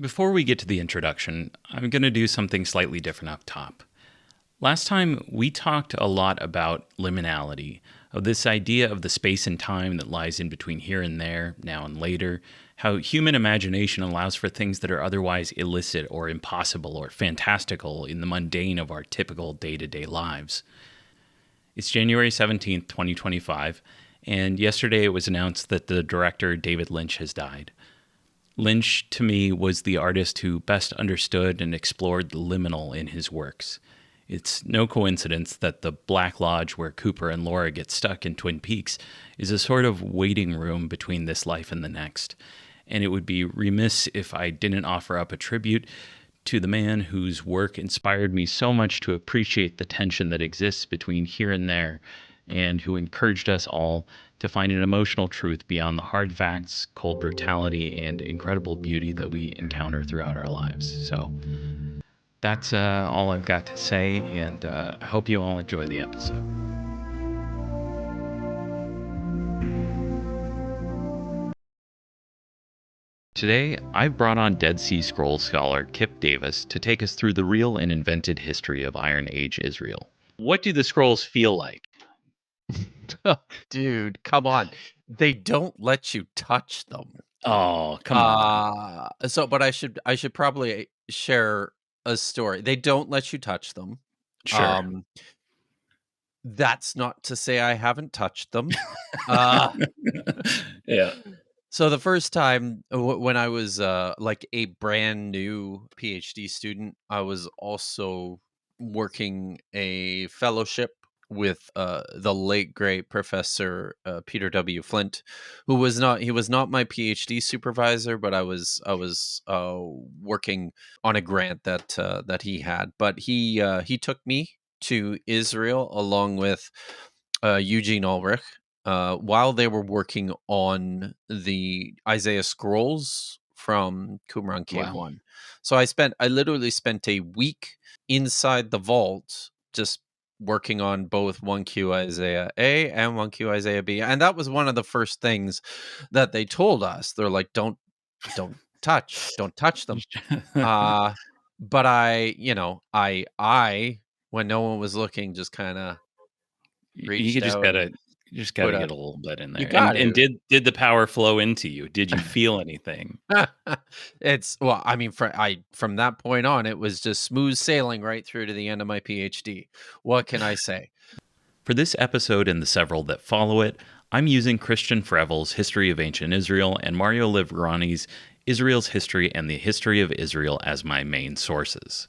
Before we get to the introduction, I'm going to do something slightly different up top. Last time, we talked a lot about liminality, of this idea of the space and time that lies in between here and there, now and later, how human imagination allows for things that are otherwise illicit or impossible or fantastical in the mundane of our typical day-to-day lives. It's January 17th, 2025, and yesterday it was announced that the director David Lynch has died. Lynch, to me, was the artist who best understood and explored the liminal in his works. It's no coincidence that the Black Lodge where Cooper and Laura get stuck in Twin Peaks is a sort of waiting room between this life and the next. And it would be remiss if I didn't offer up a tribute to the man whose work inspired me so much to appreciate the tension that exists between here and there, and who encouraged us all to find an emotional truth beyond the hard facts, cold brutality, and incredible beauty that we encounter throughout our lives. So that's all I've got to say, and I hope you all enjoy the episode. Today, I've brought on Dead Sea Scrolls scholar Kipp Davis to take us through the real and invented history of Iron Age Israel. What do the scrolls feel like? Dude, come on. They don't let you touch them. Oh, come on. But I should probably share a story. They don't let you touch them. Sure. That's not to say I haven't touched them. Yeah. So the first time when I was like a brand new PhD student, I was also working a fellowship with the late great Professor Peter W. Flint, who was not my PhD supervisor, but I was working on a grant that he had. But he took me to Israel along with Eugene Ulrich while they were working on the Isaiah scrolls from Qumran Cave 1. So I literally spent a week inside the vault just working on both 1Q Isaiah A and 1Q Isaiah B. And that was one of the first things that they told us. They're like, don't touch them. But I, when no one was looking, just kind of reached you just out. gotta get a little bit in there. And did the power flow into you? Did you feel anything? From that point on, it was just smooth sailing right through to the end of my PhD. What can I say? For this episode and the several that follow it, I'm using Christian Frevel's History of Ancient Israel and Mario Liverani's Israel's History and the History of Israel as my main sources.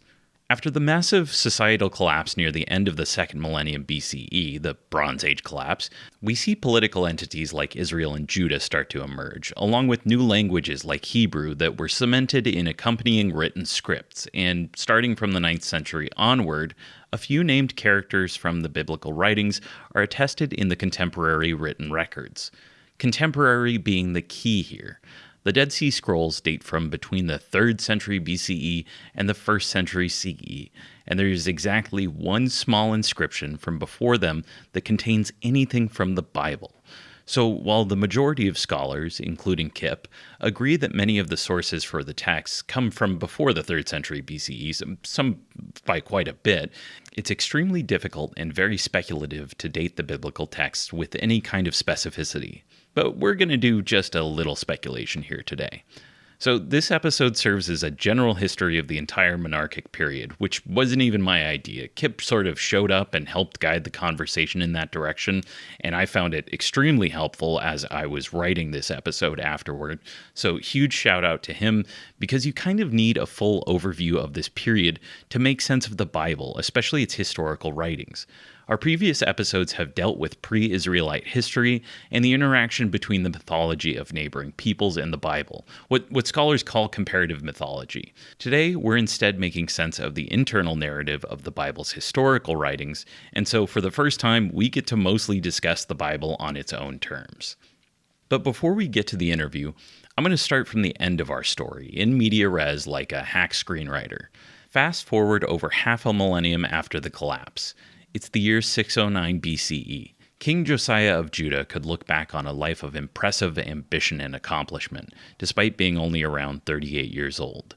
After the massive societal collapse near the end of the second millennium BCE, the Bronze Age collapse, we see political entities like Israel and Judah start to emerge, along with new languages like Hebrew that were cemented in accompanying written scripts, and starting from the 9th century onward, a few named characters from the biblical writings are attested in the contemporary written records. Contemporary being the key here. The Dead Sea Scrolls date from between the 3rd century BCE and the 1st century CE, and there is exactly one small inscription from before them that contains anything from the Bible. So while the majority of scholars, including Kipp, agree that many of the sources for the texts come from before the 3rd century BCE, some by quite a bit, it's extremely difficult and very speculative to date the biblical texts with any kind of specificity. But we're going to do just a little speculation here today. So this episode serves as a general history of the entire monarchic period, which wasn't even my idea. Kipp sort of showed up and helped guide the conversation in that direction, and I found it extremely helpful as I was writing this episode afterward. So huge shout out to him, because you kind of need a full overview of this period to make sense of the Bible, especially its historical writings. Our previous episodes have dealt with pre-Israelite history and the interaction between the mythology of neighboring peoples and the Bible, what scholars call comparative mythology. Today, we're instead making sense of the internal narrative of the Bible's historical writings, and so for the first time, we get to mostly discuss the Bible on its own terms. But before we get to the interview, I'm going to start from the end of our story, in media res like a hack screenwriter. Fast forward over half a millennium after the collapse. It's the year 609 BCE. King Josiah of Judah could look back on a life of impressive ambition and accomplishment, despite being only around 38 years old.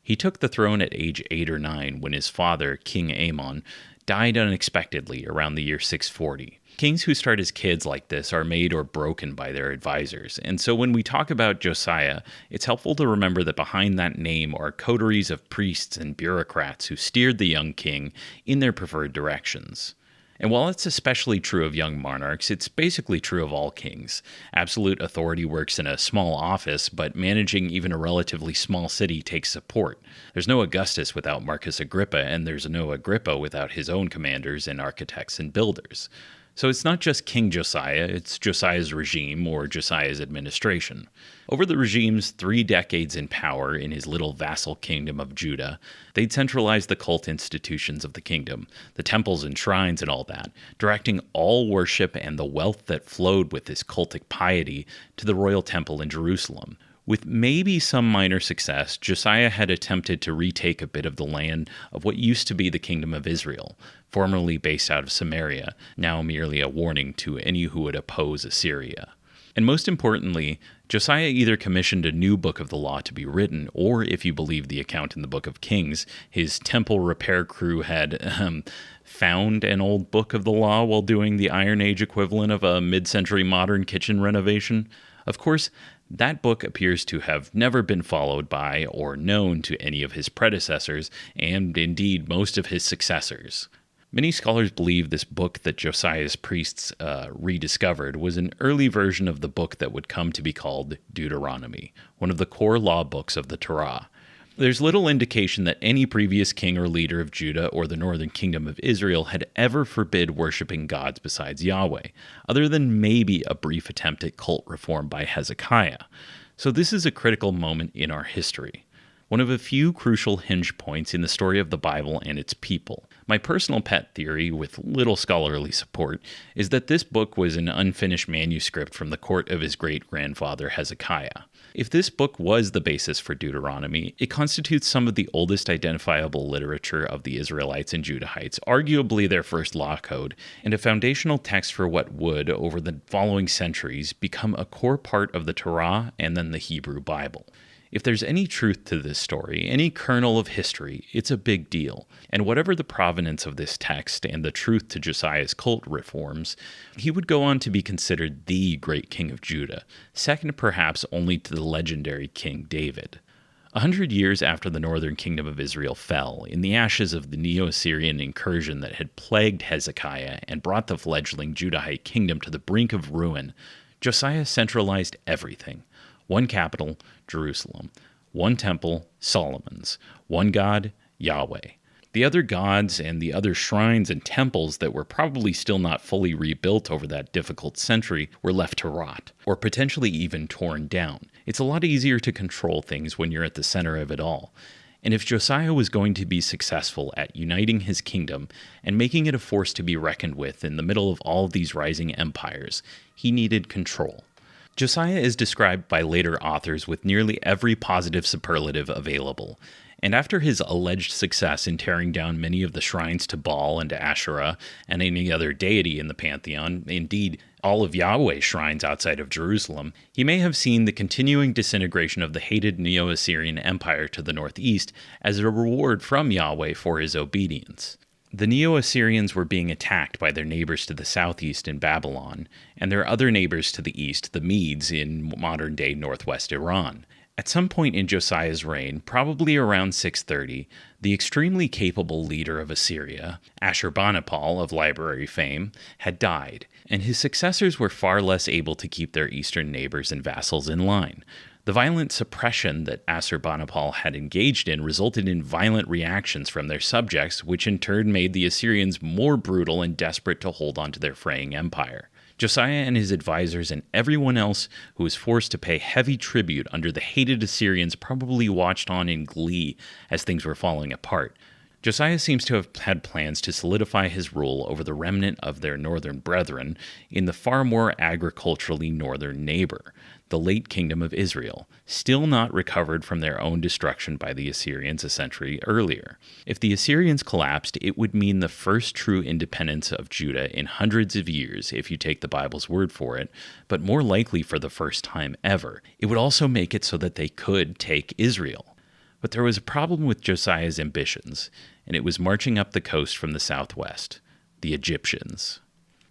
He took the throne at age 8 or 9 when his father, King Amon, died unexpectedly around the year 640. Kings who start as kids like this are made or broken by their advisors, and so when we talk about Josiah, it's helpful to remember that behind that name are coteries of priests and bureaucrats who steered the young king in their preferred directions. And while it's especially true of young monarchs, it's basically true of all kings. Absolute authority works in a small office, but managing even a relatively small city takes support. There's no Augustus without Marcus Agrippa, and there's no Agrippa without his own commanders and architects and builders. So it's not just King Josiah, it's Josiah's regime or Josiah's administration. Over the regime's 3 decades in power in his little vassal kingdom of Judah, they'd centralized the cult institutions of the kingdom, the temples and shrines and all that, directing all worship and the wealth that flowed with this cultic piety to the royal temple in Jerusalem. With maybe some minor success, Josiah had attempted to retake a bit of the land of what used to be the Kingdom of Israel, formerly based out of Samaria, now merely a warning to any who would oppose Assyria. And most importantly, Josiah either commissioned a new book of the law to be written, or if you believe the account in the book of Kings, his temple repair crew had found an old book of the law while doing the Iron Age equivalent of a mid-century modern kitchen renovation. Of course, that book appears to have never been followed by or known to any of his predecessors, and indeed most of his successors. Many scholars believe this book that Josiah's priests rediscovered was an early version of the book that would come to be called Deuteronomy, one of the core law books of the Torah. There's little indication that any previous king or leader of Judah or the northern kingdom of Israel had ever forbid worshiping gods besides Yahweh, other than maybe a brief attempt at cult reform by Hezekiah. So this is a critical moment in our history. One of a few crucial hinge points in the story of the Bible and its people. My personal pet theory, with little scholarly support, is that this book was an unfinished manuscript from the court of his great-grandfather Hezekiah. If this book was the basis for Deuteronomy, it constitutes some of the oldest identifiable literature of the Israelites and Judahites, arguably their first law code, and a foundational text for what would, over the following centuries, become a core part of the Torah and then the Hebrew Bible. If there's any truth to this story, any kernel of history, it's a big deal. And whatever the provenance of this text and the truth to Josiah's cult reforms, he would go on to be considered the great king of Judah, second perhaps only to the legendary King David. 100 years after the northern kingdom of Israel fell, in the ashes of the Neo-Assyrian incursion that had plagued Hezekiah and brought the fledgling Judahite kingdom to the brink of ruin, Josiah centralized everything. One capital, Jerusalem. One temple, Solomon's. One God, Yahweh. The other gods and the other shrines and temples that were probably still not fully rebuilt over that difficult century were left to rot, or potentially even torn down. It's a lot easier to control things when you're at the center of it all. And if Josiah was going to be successful at uniting his kingdom and making it a force to be reckoned with in the middle of all of these rising empires, he needed control. Josiah is described by later authors with nearly every positive superlative available, and after his alleged success in tearing down many of the shrines to Baal and to Asherah and any other deity in the pantheon, indeed all of Yahweh's shrines outside of Jerusalem, he may have seen the continuing disintegration of the hated Neo-Assyrian Empire to the northeast as a reward from Yahweh for his obedience. The Neo-Assyrians were being attacked by their neighbors to the southeast in Babylon, and their other neighbors to the east, the Medes, in modern-day northwest Iran. At some point in Josiah's reign, probably around 630, the extremely capable leader of Assyria, Ashurbanipal of library fame, had died, and his successors were far less able to keep their eastern neighbors and vassals in line. The violent suppression that Ashurbanipal had engaged in resulted in violent reactions from their subjects, which in turn made the Assyrians more brutal and desperate to hold on to their fraying empire. Josiah and his advisors and everyone else who was forced to pay heavy tribute under the hated Assyrians probably watched on in glee as things were falling apart. Josiah seems to have had plans to solidify his rule over the remnant of their northern brethren in the far more agriculturally northern neighbor, the late kingdom of Israel, still not recovered from their own destruction by the Assyrians a century earlier. If the Assyrians collapsed, it would mean the first true independence of Judah in hundreds of years, if you take the Bible's word for it, but more likely for the first time ever. It would also make it so that they could take Israel. But there was a problem with Josiah's ambitions, and it was marching up the coast from the southwest: the Egyptians.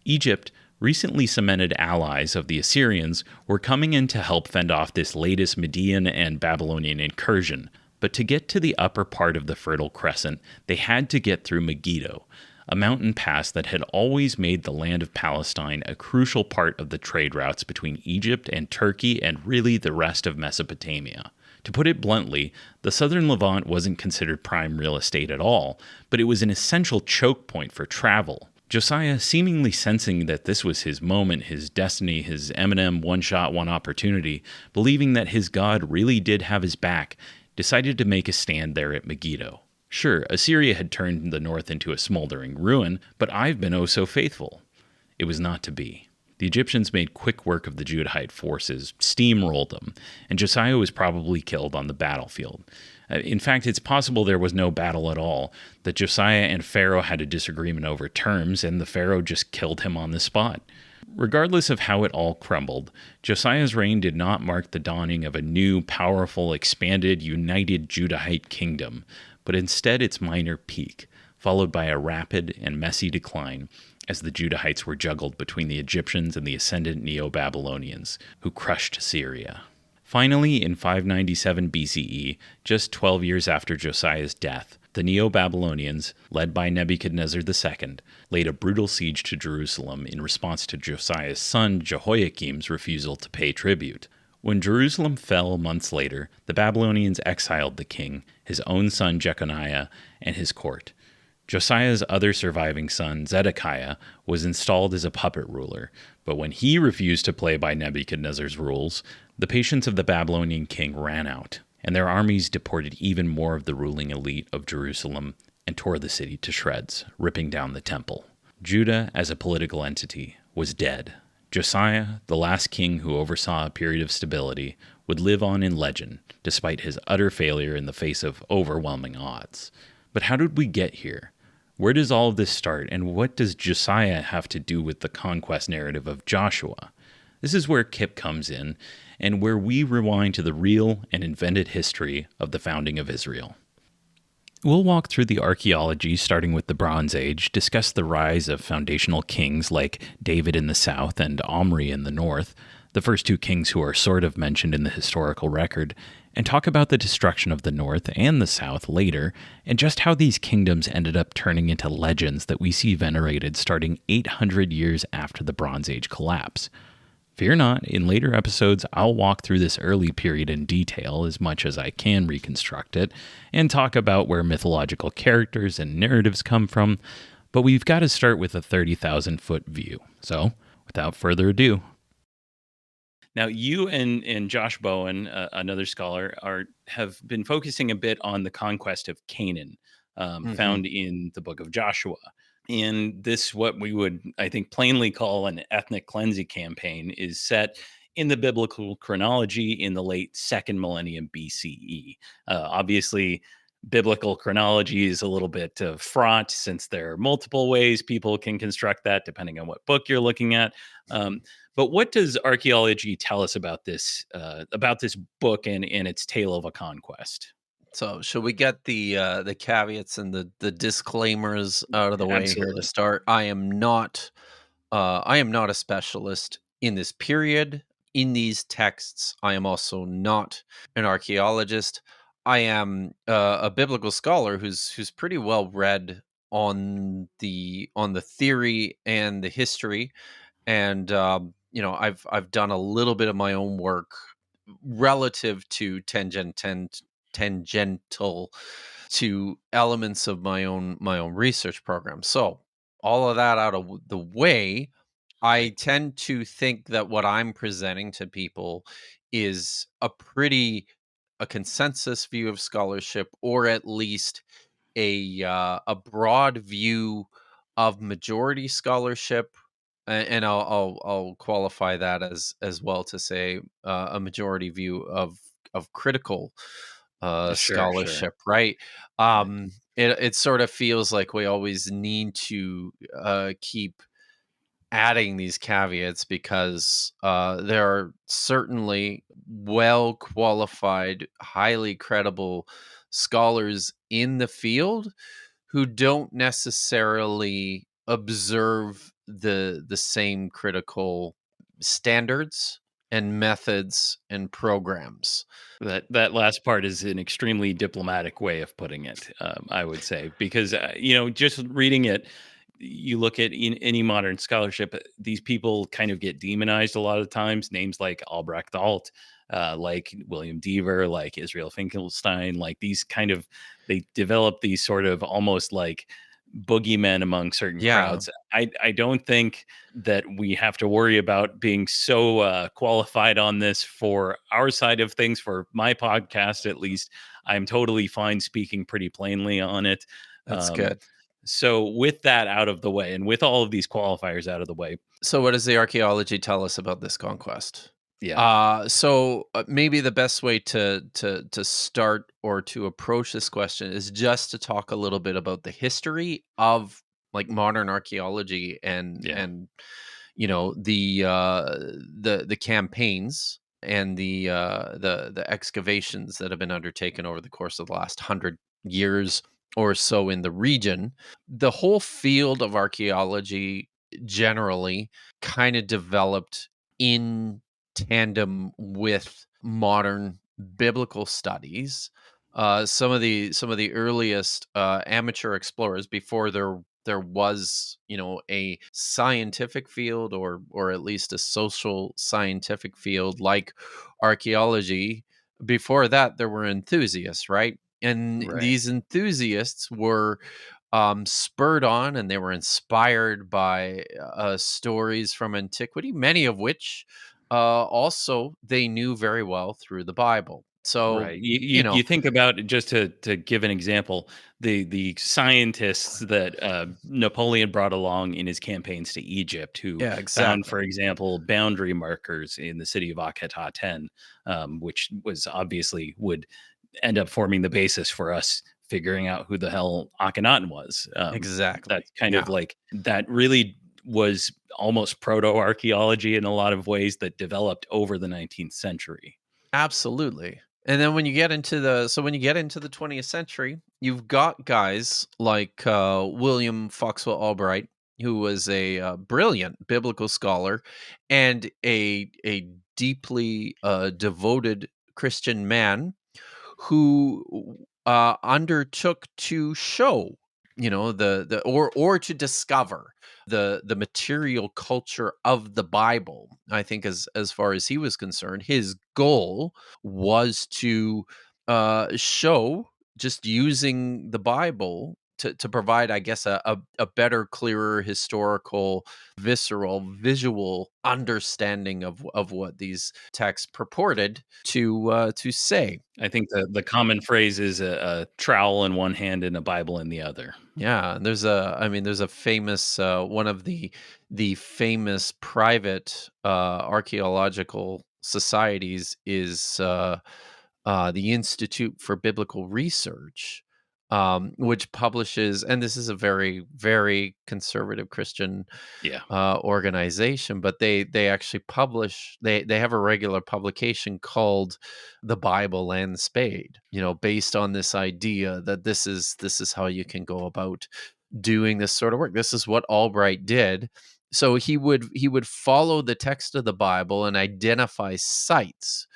Egypt, recently cemented allies of the Assyrians, were coming in to help fend off this latest Median and Babylonian incursion. But to get to the upper part of the Fertile Crescent, they had to get through Megiddo, a mountain pass that had always made the land of Palestine a crucial part of the trade routes between Egypt and Turkey and really the rest of Mesopotamia. To put it bluntly, the southern Levant wasn't considered prime real estate at all, but it was an essential choke point for travel. Josiah, seemingly sensing that this was his moment, his destiny, his Eminem one shot, one opportunity, believing that his God really did have his back, decided to make a stand there at Megiddo. Sure, Assyria had turned the north into a smoldering ruin, but I've been oh so faithful. It was not to be. The Egyptians made quick work of the Judahite forces, steamrolled them, and Josiah was probably killed on the battlefield. In fact, it's possible there was no battle at all, that Josiah and Pharaoh had a disagreement over terms, and the Pharaoh just killed him on the spot. Regardless of how it all crumbled, Josiah's reign did not mark the dawning of a new, powerful, expanded, united Judahite kingdom, but instead its minor peak, followed by a rapid and messy decline as the Judahites were juggled between the Egyptians and the ascendant Neo-Babylonians, who crushed Syria. Finally, in 597 BCE, just 12 years after Josiah's death, the Neo-Babylonians, led by Nebuchadnezzar II, laid a brutal siege to Jerusalem in response to Josiah's son Jehoiakim's refusal to pay tribute. When Jerusalem fell months later, the Babylonians exiled the king, his own son Jeconiah, and his court. Josiah's other surviving son, Zedekiah, was installed as a puppet ruler, but when he refused to play by Nebuchadnezzar's rules, the patience of the Babylonian king ran out, and their armies deported even more of the ruling elite of Jerusalem and tore the city to shreds, ripping down the temple. Judah, as a political entity, was dead. Josiah, the last king who oversaw a period of stability, would live on in legend, despite his utter failure in the face of overwhelming odds. But how did we get here? Where does all of this start, and what does Josiah have to do with the conquest narrative of Joshua? This is where Kipp comes in, and where we rewind to the real and invented history of the founding of Israel. We'll walk through the archaeology starting with the Bronze Age, discuss the rise of foundational kings like David in the south and Omri in the north, the first two kings who are sort of mentioned in the historical record, and talk about the destruction of the north and the south later, and just how these kingdoms ended up turning into legends that we see venerated starting 800 years after the Bronze Age collapse. Fear not, in later episodes, I'll walk through this early period in detail as much as I can reconstruct it, and talk about where mythological characters and narratives come from, but we've got to start with a 30,000-foot view. So, without further ado. Now, you and Josh Bowen, another scholar, have been focusing a bit on the conquest of Canaan, found in the book of Joshua. And this, what we would, I think, plainly call an ethnic cleansing campaign, is set in the biblical chronology in the late second millennium BCE. Obviously, biblical chronology is a little bit fraught, since there are multiple ways people can construct that depending on what book you're looking at. But what does archaeology tell us about this book and its tale of a conquest? So, should we get the caveats and the disclaimers out of the way here to Absolutely. start? I am not a specialist in this period, in these texts. I am also not an archaeologist. I am a biblical scholar who's pretty well read on the theory and the history, and I've done a little bit of my own work relative to tangential to elements of my own research program. So all of that out of the way, I Right. tend to think that what I'm presenting to people is a consensus view of scholarship, or at least a broad view of majority scholarship, and I'll qualify that as well to say a majority view of critical Sure, sure. scholarship, right? Right. It sort of feels like we always need to keep adding these caveats because there are certainly well qualified, highly credible scholars in the field who don't necessarily observe the same critical standards and methods and programs. That last part is an extremely diplomatic way of putting it, I would say, because just reading it, you look at in any modern scholarship, these people kind of get demonized a lot of times. Names like Albrecht Alt, like William Dever, like Israel Finkelstein, like these kind of they develop these sort of almost like boogeymen among certain Yeah, crowds. I don't think that we have to worry about being so qualified on this for our side of things. For my podcast, at least, I'm totally fine speaking pretty plainly on it. that's Um, good. so, with that out of the way, and with all of these qualifiers out of the way, So, what does the archaeology tell us about this conquest? yeah, Maybe the best way to start or to approach this question is just to talk a little bit about the history of like modern archaeology yeah, and the campaigns and the excavations that have been undertaken over the course of the last 100 years or so in the region. The whole field of archaeology generally kind of developed in tandem with modern biblical studies. Some of the earliest amateur explorers before there was a scientific field or at least a social scientific field like archaeology. Before that there were enthusiasts, right? And right. these enthusiasts were spurred on and they were inspired by stories from antiquity, many of which also they knew very well through the Bible. So, Right. you You know, think about it, just to give an example, the scientists that Napoleon brought along in his campaigns to Egypt, who yeah, found, for exactly. example, boundary markers in the city of Akhetaten, which was obviously would end up forming the basis for us figuring out who the hell Akhenaten was. Exactly. That's kind of Yeah. like that really was almost proto archaeology in a lot of ways that developed over the 19th century. Absolutely. And then when you get into the 20th century, you've got guys like William Foxwell Albright, who was a brilliant biblical scholar and a deeply devoted Christian man who undertook to show, the or to discover the material culture of the Bible. I think as far as he was concerned, his goal was to show, just using the Bible to provide, I guess, a better, clearer historical, visceral, visual understanding of what these texts purported to say. I think the common phrase is a trowel in one hand and a Bible in the other. Yeah, and there's a famous one of the famous private archaeological societies is the Institute for Biblical Research, which publishes, and this is a very, very conservative Christian Yeah. organization, but they actually publish. They have a regular publication called "The Bible and the Spade." Based on this idea that this is how you can go about doing this sort of work. This is what Albright did. So he would follow the text of the Bible and identify sites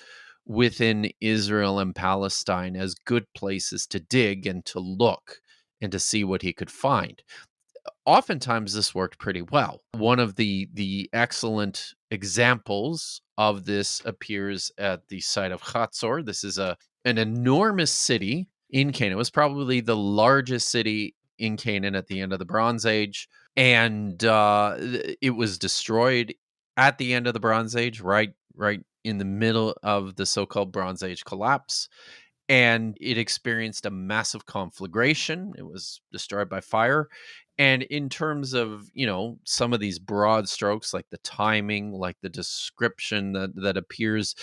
within Israel and Palestine as good places to dig and to look and to see what he could find. Oftentimes this worked pretty well. One of the excellent examples of this appears at the site of Hatzor. This is an enormous city in Canaan. It was probably the largest city in Canaan at the end of the Bronze Age, and it was destroyed at the end of the Bronze Age, right in the middle of the so-called Bronze Age collapse, and it experienced a massive conflagration. It was destroyed by fire. And in terms of, some of these broad strokes, like the timing, like the description that appears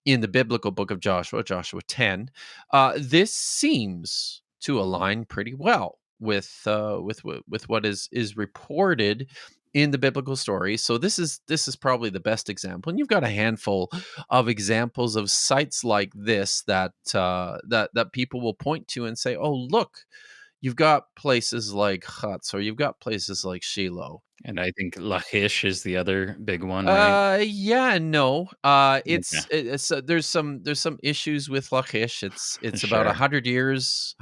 in the biblical book of Joshua, Joshua 10, this seems to align pretty well with what is reported in the biblical story. So this is probably the best example, and you've got a handful of examples of sites like this that that people will point to and say, "Oh, look, you've got places like Chutz, or you've got places like Shiloh." And I think Lachish is the other big one, right? Yeah and no. Okay. There's some issues with Lachish. It's about Sure. 100 years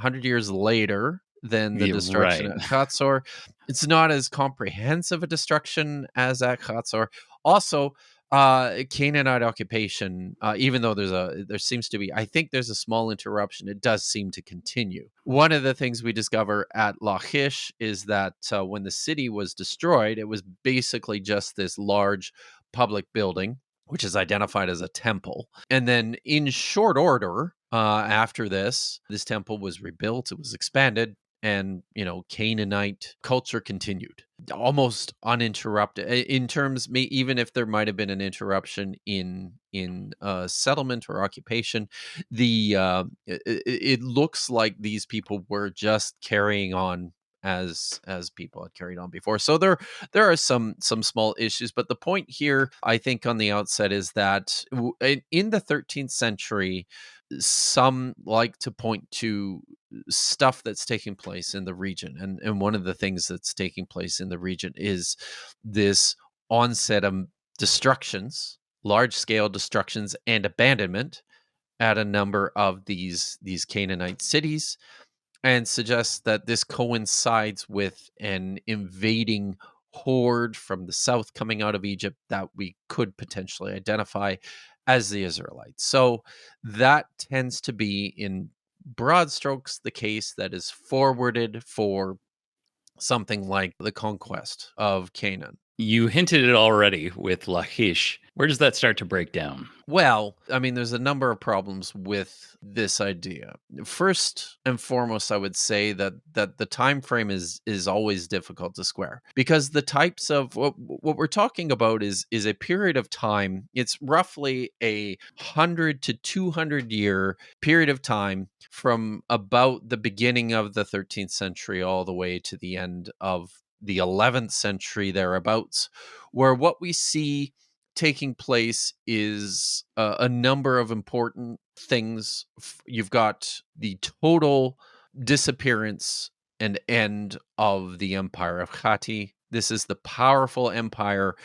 later than the Yeah, destruction right. at Chatzor. It's not as comprehensive a destruction as at Chatzor. Also, Canaanite occupation, even though there seems to be, I think there's a small interruption, it does seem to continue. One of the things we discover at Lachish is that when the city was destroyed, it was basically just this large public building, which is identified as a temple. And then in short order, after this temple was rebuilt, it was expanded, and Canaanite culture continued almost uninterrupted in terms, even if there might have been an interruption in settlement or occupation. It looks like these people were just carrying on as people had carried on before. So there are some small issues, but the point here, I think, on the outset is that in the 13th century, some like to point to stuff that's taking place in the region, and one of the things that's taking place in the region is this onset of destructions, large scale destructions and abandonment at a number of these Canaanite cities, and suggests that this coincides with an invading horde from the south coming out of Egypt that we could potentially identify as the Israelites. So that tends to be, in broad strokes, the case that is forwarded for something like the conquest of Canaan. You hinted it already with Lachish. Where does that start to break down? Well, I mean, there's a number of problems with this idea. First and foremost, I would say that the time frame is always difficult to square, because the types of what we're talking about is a period of time. It's roughly 100 to 200 year period of time from about the beginning of the 13th century all the way to the end of the 11th century thereabouts, where what we see taking place is a number of important things. You've got the total disappearance and end of the empire of Hatti. This is the powerful empire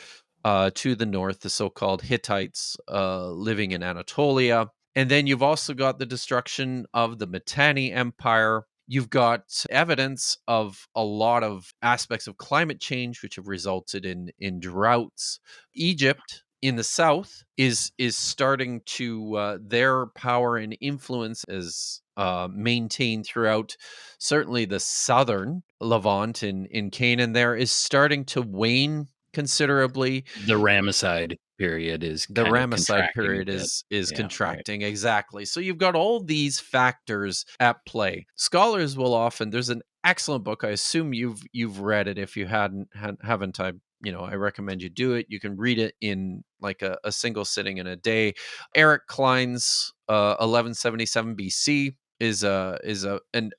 to the north, the so-called Hittites living in Anatolia. And then you've also got the destruction of the Mitanni Empire. You've got evidence of a lot of aspects of climate change, which have resulted in droughts. Egypt in the south is starting to their power and influence is maintained throughout certainly the southern Levant in Canaan. There is starting to wane considerably. The Ramesside period is The kind of Ramesside contracting a period bit. is Yeah, right. contracting, exactly. So you've got all these factors at play. Scholars will often, there's an excellent book. I assume you've read it. If you haven't, I recommend you do it. You can read it in like a single sitting in a day. Eric Klein's 1177 BC is a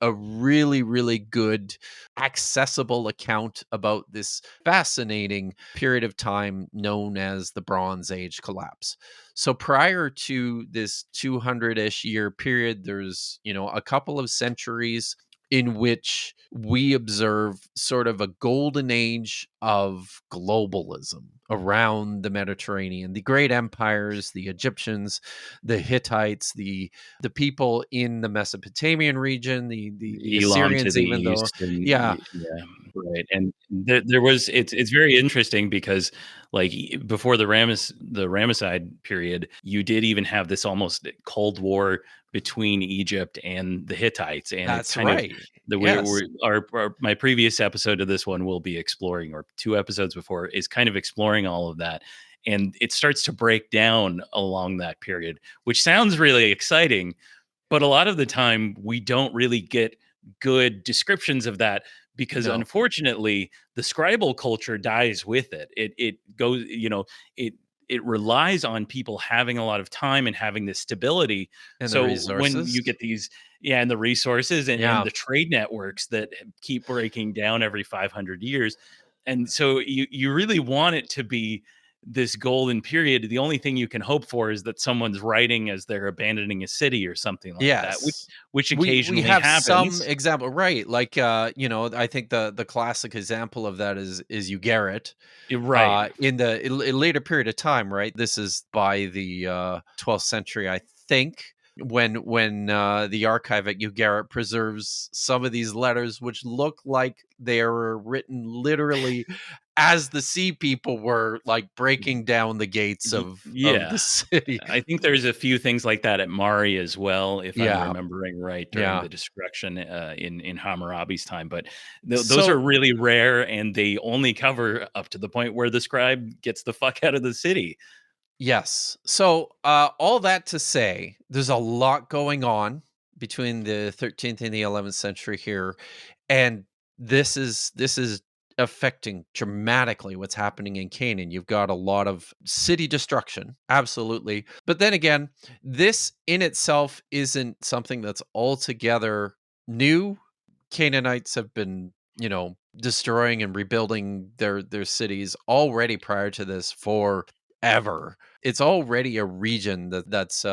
really, really good accessible account about this fascinating period of time known as the Bronze Age collapse. So prior to this 200-ish year period, there's, a couple of centuries in which we observe sort of a golden age of globalism around the Mediterranean. The great empires, the Egyptians, the Hittites, the people in the Mesopotamian region, the Elam to Assyrians, the even though, east, and yeah, yeah, right. And there was it's very interesting because like before the Ramesside period, you did even have this almost Cold War between Egypt and the Hittites, and it's that's kind of right. the way Yes, we our my previous episode of this one will be exploring, or two episodes before, is kind of exploring all of that. And it starts to break down along that period, which sounds really exciting, but a lot of the time we don't really get good descriptions of that because no, unfortunately the scribal culture dies with it. It goes, it it relies on people having a lot of time and having this stability. and the So when resources. you get these, yeah, and the resources and Yeah, the trade networks that keep breaking down every 500 years, And so you really want it to be this golden period. The only thing you can hope for is that someone's writing as they're abandoning a city or something like that, Yes. which We occasionally have some happens. example, right? Like, I think the classic example of that is Ugarit, Right. in the later period of time, right? This is by the 12th century, I think, when the archive at Ugarit preserves some of these letters, which look like they are written literally as the sea people were like breaking down the gates of the Yeah. city. I think there's a few things like that at Mari as well, if I'm Yeah, remembering right, during yeah. the destruction in Hammurabi's time. But those are So really rare, and they only cover up to the point where the scribe gets the fuck out of the city. yes. So, all that to say, there's a lot going on between the 13th and the 11th century here, and this is affecting dramatically what's happening in Canaan. You've got a lot of city destruction, absolutely. But then again, this in itself isn't something that's altogether new. Canaanites have been, destroying and rebuilding their cities already prior to this forever. It's already a region that's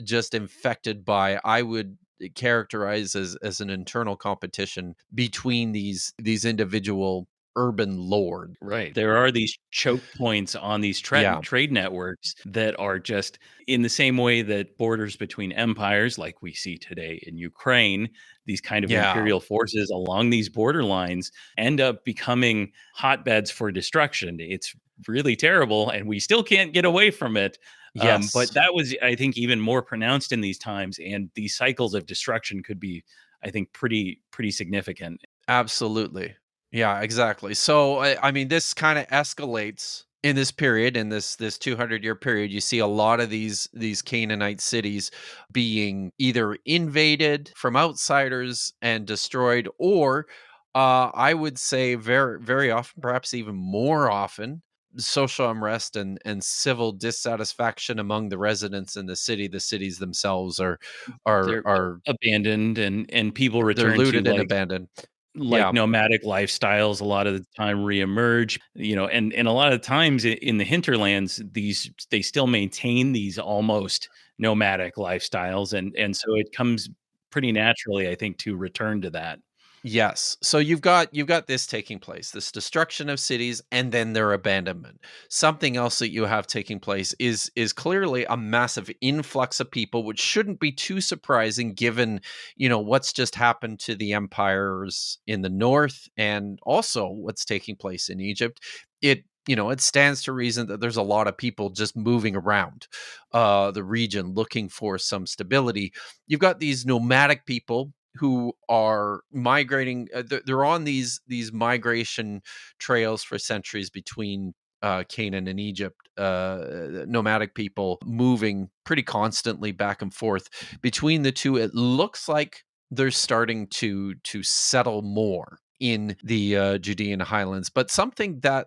just infected by, I would characterize as an internal competition between these individual urban lords. Right. There are these choke points on these Yeah, trade networks that are just in the same way that borders between empires, like we see today in Ukraine, these kind of yeah, imperial forces along these borderlines end up becoming hotbeds for destruction. It's really terrible, and we still can't get away from it. But yes. that was, I think, even more pronounced in these times, and these cycles of destruction could be, I think, pretty significant. Absolutely. Yeah, exactly. So I mean, this kind of escalates in this period, in this 200-year period. You see a lot of these Canaanite cities being either invaded from outsiders and destroyed, or I would say very often, perhaps even more often, social unrest and civil dissatisfaction among the residents in the city. The cities themselves are They're are abandoned, and people they're return to, looted and abandoned. like Yeah. nomadic lifestyles a lot of the time reemerge, and a lot of times in the hinterlands, these they still maintain these almost nomadic lifestyles, and so it comes pretty naturally, I think, to return to that. Yes. So you've got this taking place, this destruction of cities and then their abandonment. Something else that you have taking place is clearly a massive influx of people, which shouldn't be too surprising given, what's just happened to the empires in the north and also what's taking place in Egypt. It stands to reason that there's a lot of people just moving around the region looking for some stability. You've got these nomadic people who are migrating. They're on these migration trails for centuries between Canaan and Egypt. Nomadic people moving pretty constantly back and forth between the two. It looks like they're starting to settle more in the Judean highlands, but something that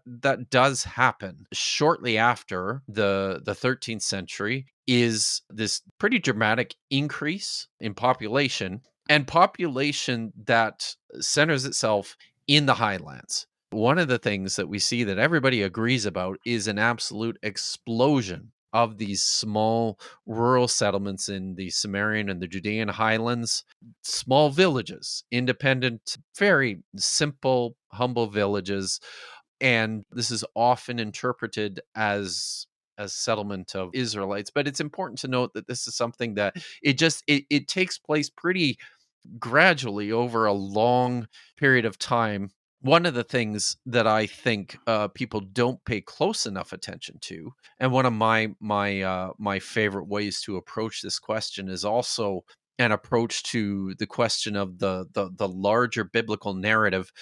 does happen shortly after the 13th century is this pretty dramatic increase in population, and population that centers itself in the highlands. One of the things that we see that everybody agrees about is an absolute explosion of these small rural settlements in the Sumerian and the Judean highlands, small villages, independent, very simple, humble villages. And this is often interpreted as settlement of Israelites. But it's important to note that this is something that it takes place pretty gradually over a long period of time. One of the things that I think people don't pay close enough attention to, and one of my favorite ways to approach this question, is also an approach to the question of the larger biblical narrative.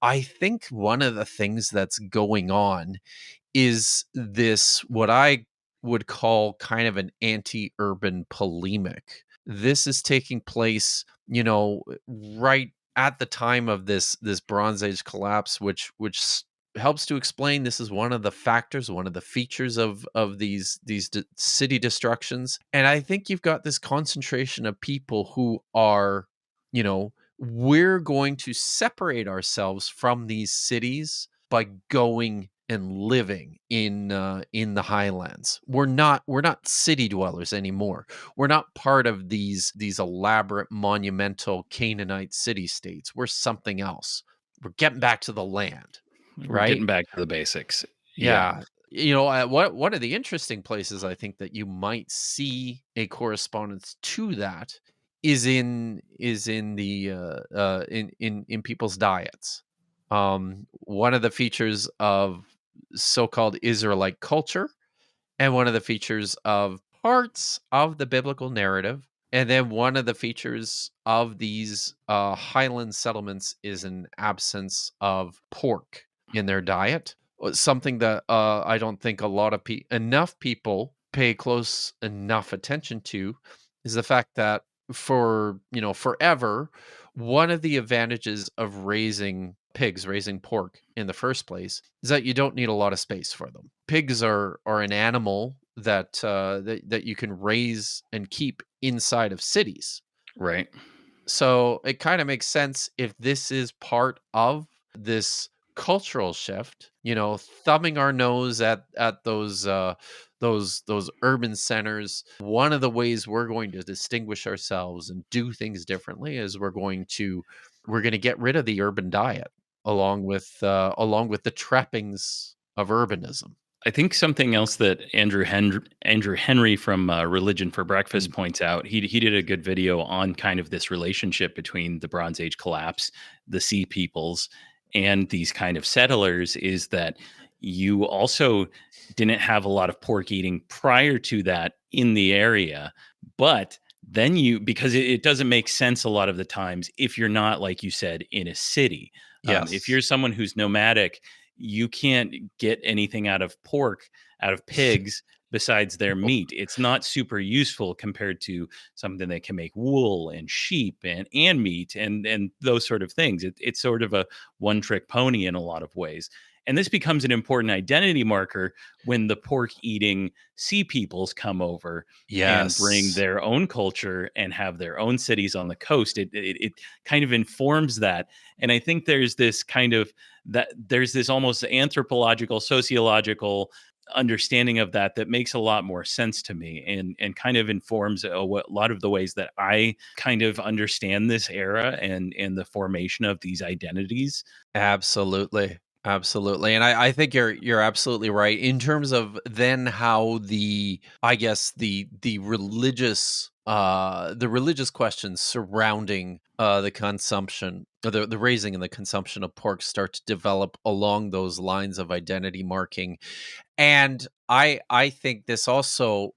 I think one of the things that's going on is this, what I would call kind of an anti-urban polemic. This is taking place, right at the time of this Bronze Age collapse, which helps to explain, this is one of the factors, one of the features of these city destructions. And I think you've got this concentration of people who are, we're going to separate ourselves from these cities by going and living in the highlands. We're not city dwellers anymore. We're not part of these elaborate monumental Canaanite city states. We're something else. We're getting back to the land, We're right? getting back to the basics. Yeah. Yeah. One of the interesting places I think that you might see a correspondence to that is in the in people's diets. One of the features of so-called Israelite culture, and one of the features of parts of the biblical narrative, and then one of the features of these highland settlements is an absence of pork in their diet. Something that I don't think a lot of enough people pay close enough attention to is the fact that for forever, one of the advantages of raising pigs, raising pork in the first place, is that you don't need a lot of space for them. Pigs are an animal that you can raise and keep inside of cities. Right. So it kind of makes sense if this is part of this cultural shift, thumbing our nose at those urban centers. One of the ways we're going to distinguish ourselves and do things differently is we're going to get rid of the urban diet along with the trappings of urbanism. I think something else that Andrew Henry from Religion for Breakfast Mm. points out. He did a good video on kind of this relationship between the Bronze Age collapse, the Sea Peoples, and these kind of settlers. Is that you also didn't have a lot of pork eating prior to that in the area, but then because it doesn't make sense a lot of the times if you're not, like you said, in a city. If Yes. you're someone who's nomadic, you can't get anything out of pork, out of pigs, besides their meat. It's not super useful compared to something that can make wool and sheep and meat and those sort of things. It's sort of a one trick pony in a lot of ways. And this becomes an important identity marker when the pork eating sea peoples come over and bring Yes. their own culture and have their own cities on the coast. It kind of informs that. And I think there's this almost anthropological, sociological understanding of that makes a lot more sense to me and kind of informs a lot of the ways that I kind of understand this era and the formation of these identities. Absolutely. Absolutely. And I think you're absolutely right in terms of then how I guess the religious questions surrounding the consumption, or the raising and the consumption of pork start to develop along those lines of identity marking. And I think this also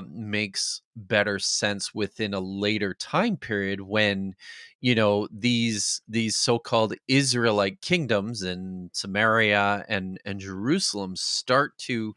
makes better sense within a later time period when these so-called Israelite kingdoms in Samaria and Jerusalem start to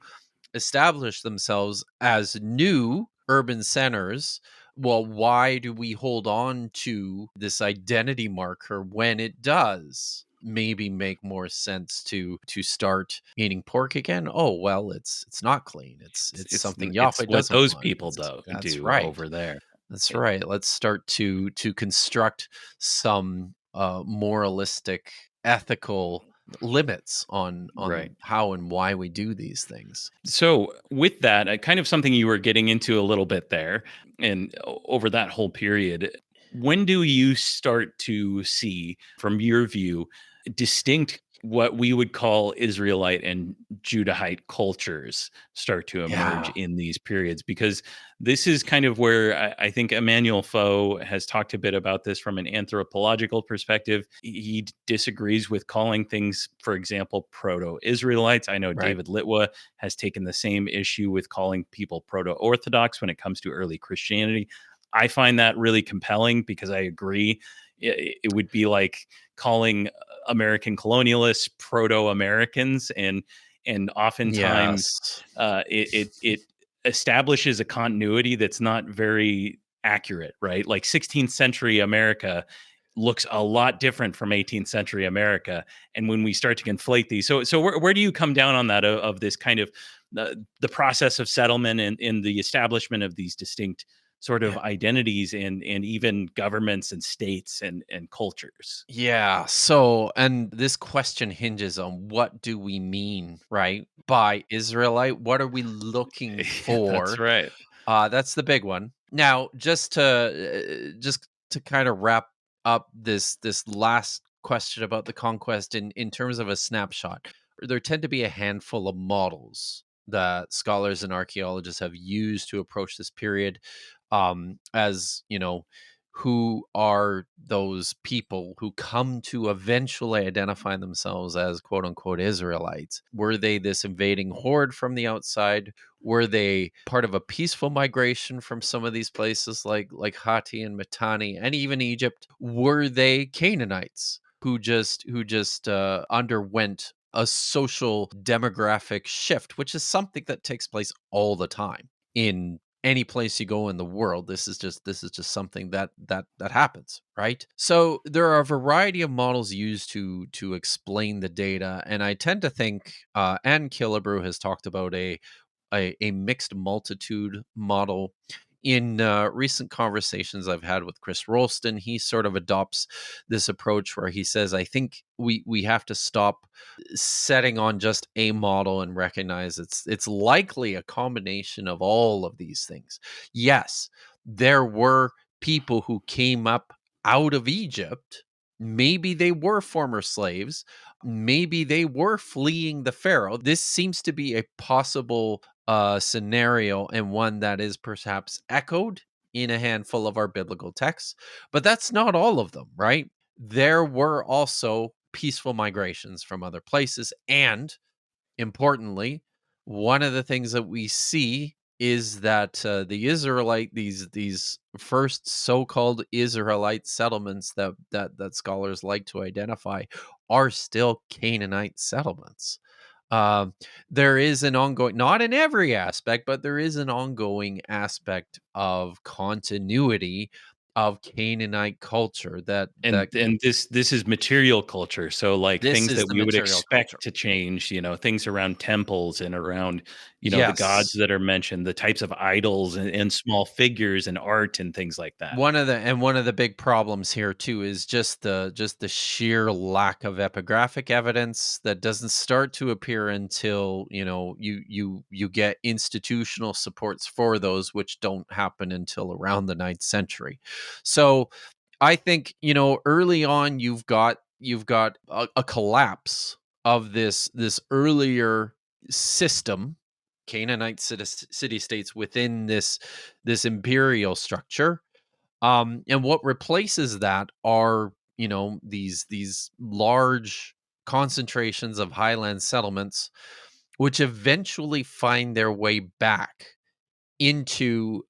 establish themselves as new urban centers. Well, why do we hold on to this identity marker when it does maybe make more sense to start eating pork again? Oh, well, it's not clean. It's something It's Yahweh what doesn't those want. people That's do right. over there. That's Eh, right. Let's start to construct some moralistic, ethical limits on right. how and why we do these things. So, with that, kind of something you were getting into a little bit there, and over that whole period, when do you start to see, from your view, distinct what we would call Israelite and Judahite cultures start to emerge Yeah. in these periods? Because this is kind of where I think Emmanuel Foe has talked a bit about this from an anthropological perspective. He disagrees with calling things, for example, Proto Israelites. I know Right. David Litwa has taken the same issue with calling people Proto Orthodox when it comes to early Christianity. I find that really compelling because I agree. It would be like calling American colonialists Proto Americans, and oftentimes Yes. it establishes a continuity that's not very accurate, right? Like 16th century America looks a lot different from 18th century America, and when we start to conflate these, so where do you come down on that of this kind of the process of settlement and in the establishment of these distinct sort of Yeah. identities and even governments and states and cultures. Yeah. So, and this question hinges on what do we mean, right? By Israelite? What are we looking Yeah, that's for? right. That's the big one. Now, just to kind of wrap up this last question about the conquest in terms of a snapshot, there tend to be a handful of models that scholars and archaeologists have used to approach this period, as you know, who are those people who come to eventually identify themselves as quote unquote Israelites? Were they this invading horde from the outside? Were they part of a peaceful migration from some of these places like Hatti and Mitanni and even Egypt? Were they Canaanites who just underwent a social demographic shift, which is something that takes place all the time in any place you go in the world. This is just something that happens, right? So there are a variety of models used to explain the data, and I tend to think, and Killebrew has talked about a mixed multitude model. In recent conversations I've had with Chris Rolston, he sort of adopts this approach where he says, I think we have to stop setting on just a model and recognize it's likely a combination of all of these things. Yes, there were people who came up out of Egypt. Maybe they were former slaves. Maybe they were fleeing the Pharaoh. This seems to be a possible scenario, and one that is perhaps echoed in a handful of our biblical texts. But that's not all of them, right? There were also peaceful migrations from other places. And importantly, one of the things that we see is that the Israelite, these first so-called Israelite settlements that scholars like to identify, are still Canaanite settlements. Um, there is an ongoing, not in every aspect, but there is an ongoing aspect of continuity of Canaanite culture And this is material culture, so, like, this things is that the we would material culture. expect to change, things around temples and around, the gods Yes. that are mentioned, the types of idols and small figures and art and things like that. One of the big problems here too is just the sheer lack of epigraphic evidence that doesn't start to appear until you get institutional supports for those, which don't happen until around the ninth century. So I think early on you've got a collapse of this earlier system, Canaanite city states within this imperial structure, and what replaces that are, these large concentrations of highland settlements, which eventually find their way back into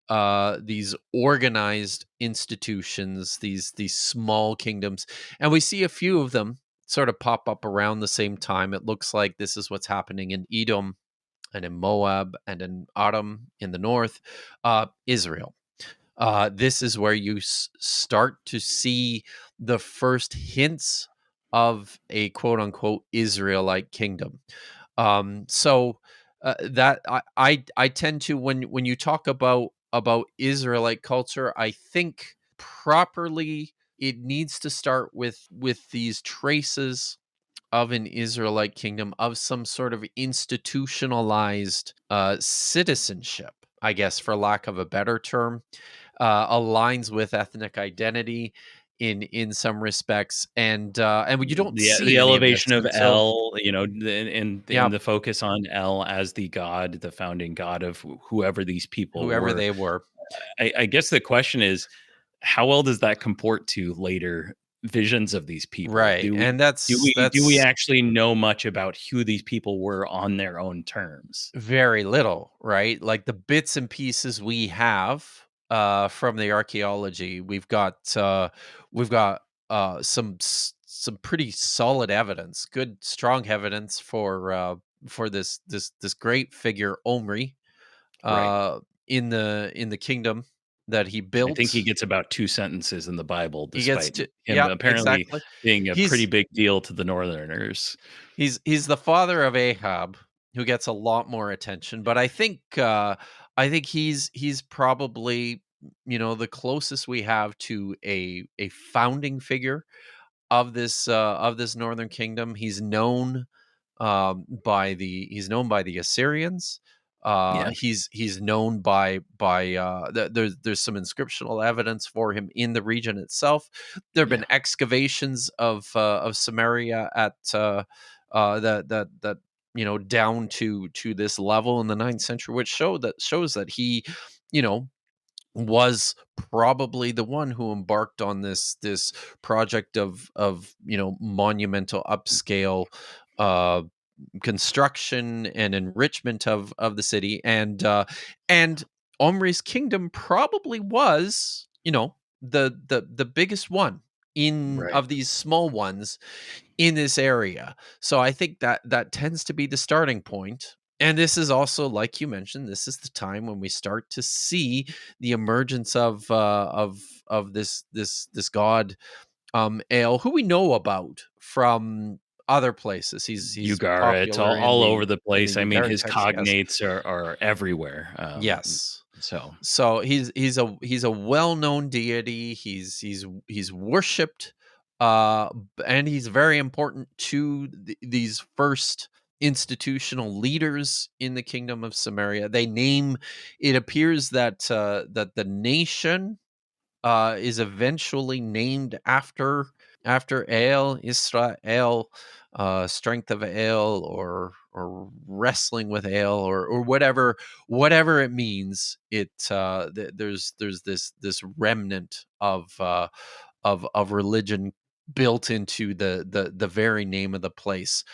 these organized institutions, these small kingdoms, and we see a few of them sort of pop up around the same time. It looks like this is what's happening in Edom and in Moab and in Adam in the north, Israel. This is where you start to see the first hints of a quote unquote Israelite kingdom. That I tend to, when you talk about Israelite culture, I think properly it needs to start with these traces of an Israelite kingdom, of some sort of institutionalized citizenship, I guess, for lack of a better term, aligns with ethnic identity in some respects, and you don't The see any of this elevation of until, El, and yeah, the focus on El as the god, the founding god of whoever these people whoever were. they were. I guess the question is, how well does that comport to later visions of these people? Right, Do we and do that's we do we that's actually know much about who these people were on their own terms? very little, right? Like the bits and pieces we have from the archaeology, we've got some pretty solid evidence, good strong evidence for this great figure Omri, Right. uh, in the kingdom that he I think he built. gets about 2 sentences in the Bible He gets despite to, him yeah, apparently exactly. being a pretty He's big deal to the Northerners. he's the father of Ahab, who gets a lot more attention, but I think he's probably the closest we have to a founding figure of this northern kingdom. He's known by the Assyrians. Yeah. He's known there's some inscriptional evidence for him in the region itself. There have Yeah. been excavations of Samaria at that down to this level in the ninth century, which shows that he, you know, was probably the one who embarked on this project of monumental upscale uh construction and enrichment of the city. And Omri's kingdom probably was, the biggest one in Right. of these small ones in this area. So I think that tends to be the starting point. And this is also, like you mentioned, this is the time when we start to see the emergence of this god, Ale, who we know about from other places. He's Ugara, it's popular all over the in the place. I mean, Ugaritic his text, yes. cognates are everywhere. Yes. So So he's a well-known deity. He's worshipped, and he's very important to these first institutional leaders in the kingdom of Samaria. They name It appears that the nation is eventually named after El, Israel, strength of El, or wrestling with El, or whatever it means. There's this remnant of religion built into the very name of the place.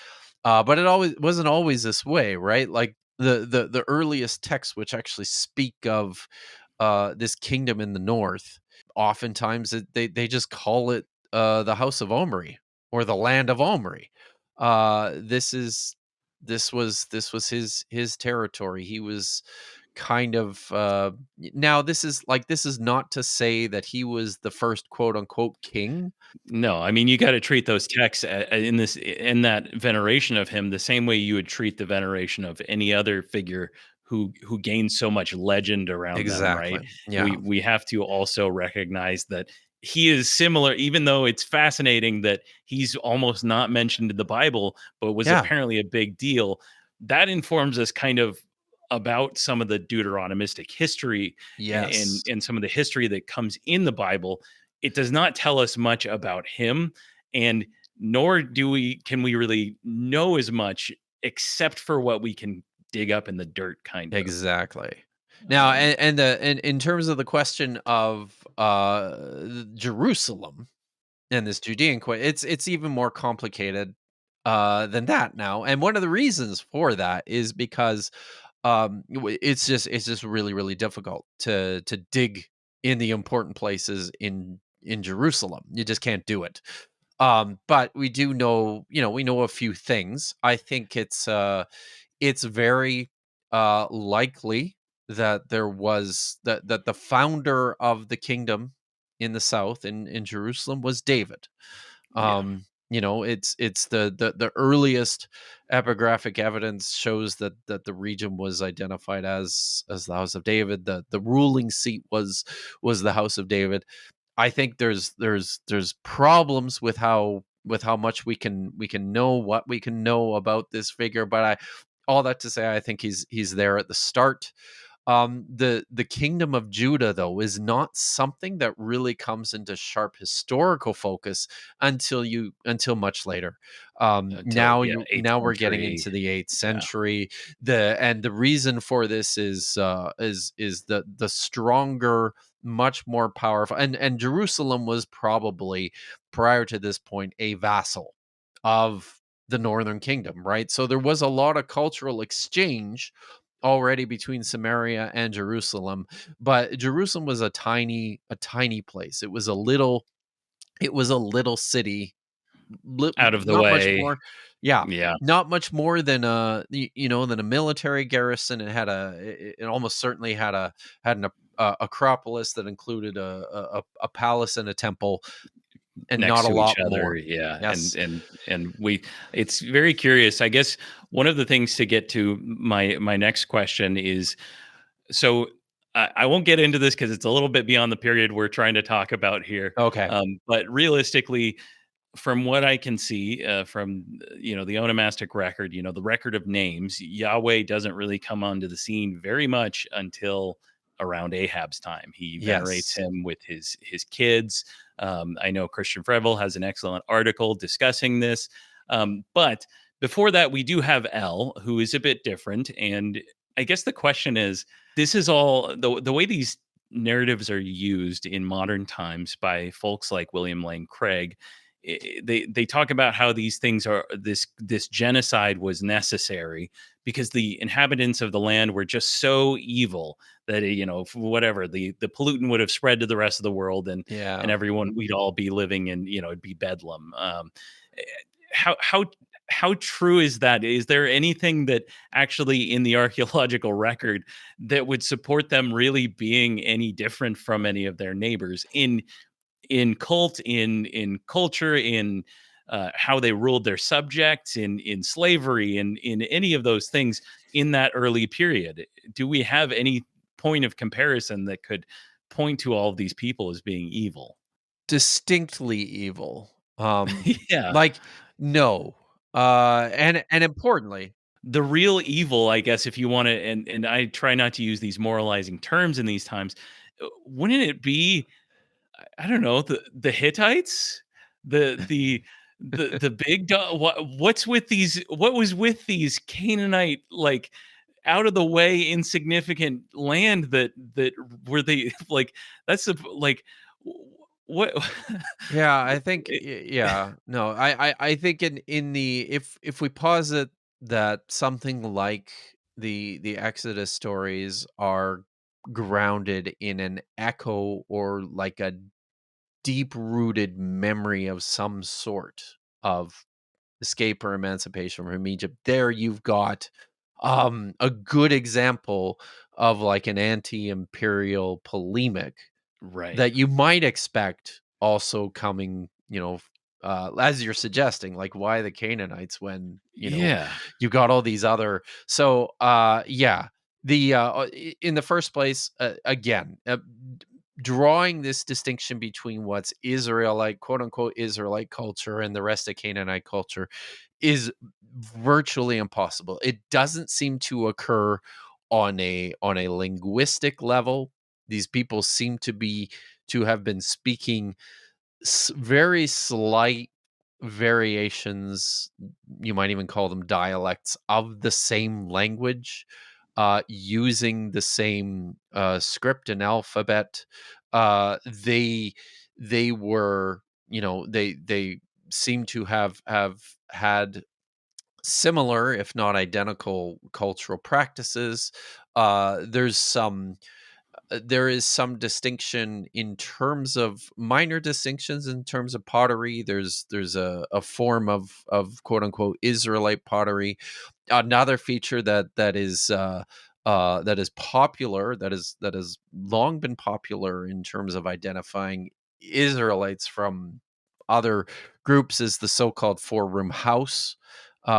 But it always wasn't always this way, right? Like the earliest texts, which actually speak of this kingdom in the north, oftentimes they just call it the house of Omri, or the land of Omri. This is this was his territory. He was kind of now this is not to say that he was the first quote unquote king. no, I mean, you got to treat those texts in that veneration of him the same way you would treat the veneration of any other figure who gains so much legend around them, right? Exactly. Yeah. We have to also recognize that he is similar, even though it's fascinating that he's almost not mentioned in the Bible, but was Yeah. apparently a big deal. That informs us kind of about some of the Deuteronomistic history and Yes. some of the history that comes in the Bible. It does not tell us much about him, and nor can we really know as much except for what we can dig up in the dirt, kind of. Exactly. Now, Um, and in terms of the question of Jerusalem and this Judean it's even more complicated than that now. And one of the reasons for that is because it's just really difficult to dig in the important places in Jerusalem. You just can't do it. But we do know, we know a few things. I think it's very likely that that the founder of the kingdom in the south, in Jerusalem, was David. yeah, It's the earliest epigraphic evidence shows that the region was identified as the house of David. The ruling seat was the house of David. I think there's problems with how much we can know, what we can know about this figure. But I all that to say, I think he's there at the start. The kingdom of Judah, though, is not something that really comes into sharp historical focus until much later. until Now yeah, you eighth now we're getting century. into the eighth Yeah, century. The reason for this is the stronger, much more powerful, and Jerusalem was probably, prior to this point, a vassal of the northern kingdom, right? So there was a lot of cultural exchange already between Samaria and Jerusalem. But Jerusalem was a tiny place. It was a little city, out of the not much way. more. Yeah, Yeah, not much more than than a military garrison. It almost certainly had an acropolis that included a palace and a temple, and next not a to each lot other. more. Yeah, Yes. and we. It's very curious. I guess one of the things to get to my next question is so I won't get into this because it's a little bit beyond the period we're trying to talk about here. Okay. But realistically, from what I can see, from the onomastic record, the record of names, Yahweh doesn't really come onto the scene very much until around Ahab's time. He venerates Yes. him with his kids. I know Christian Frevel has an excellent article discussing this. But before that, we do have El, who is a bit different. And I guess the question is, this is all the way these narratives are used in modern times by folks like William Lane Craig. They talk about how these things are this genocide was necessary because the inhabitants of the land were just so evil that whatever the pollutant would have spread to the rest of the world, and Yeah. everyone, we'd all be living in, it'd be bedlam. Eh, how true is that? Is there anything that actually in the archaeological record that would support them really being any different from any of their neighbors in cult, in culture, in how they ruled their subjects, in slavery, in any of those things in that early period? Do we have any point of comparison that could point to all of these people as being evil? Distinctly evil. Yeah. Like, no. And importantly, The real evil, I guess, if you want to, and I try not to use these moralizing terms in these times, wouldn't it be, I don't know, the Hittites, the big what was with these Canaanite, like, out of the way insignificant land that were they like, that's the like what yeah, I think it- yeah. No, I think in the if we posit that something like the Exodus stories are grounded in an echo or like a deep rooted memory of some sort of escape or emancipation from Egypt, there you've got a good example of like an anti-imperial polemic right. that you might expect also coming, as you're suggesting, like why the Canaanites when, Yeah. you got all these other so yeah. In the first place, again, drawing this distinction between what's Israelite, quote unquote Israelite culture and the rest of Canaanite culture is virtually impossible. It doesn't seem to occur on a linguistic level. These people seem to have been speaking very slight variations, you might even call them dialects of the same language, using the same script and alphabet. They were, they seem to have had similar, if not identical, cultural practices. There is some distinction in terms of minor distinctions in terms of pottery. There's a form of quote unquote Israelite pottery. Another feature that is popular, that has long been popular in terms of identifying Israelites from other groups is the so-called four-room house,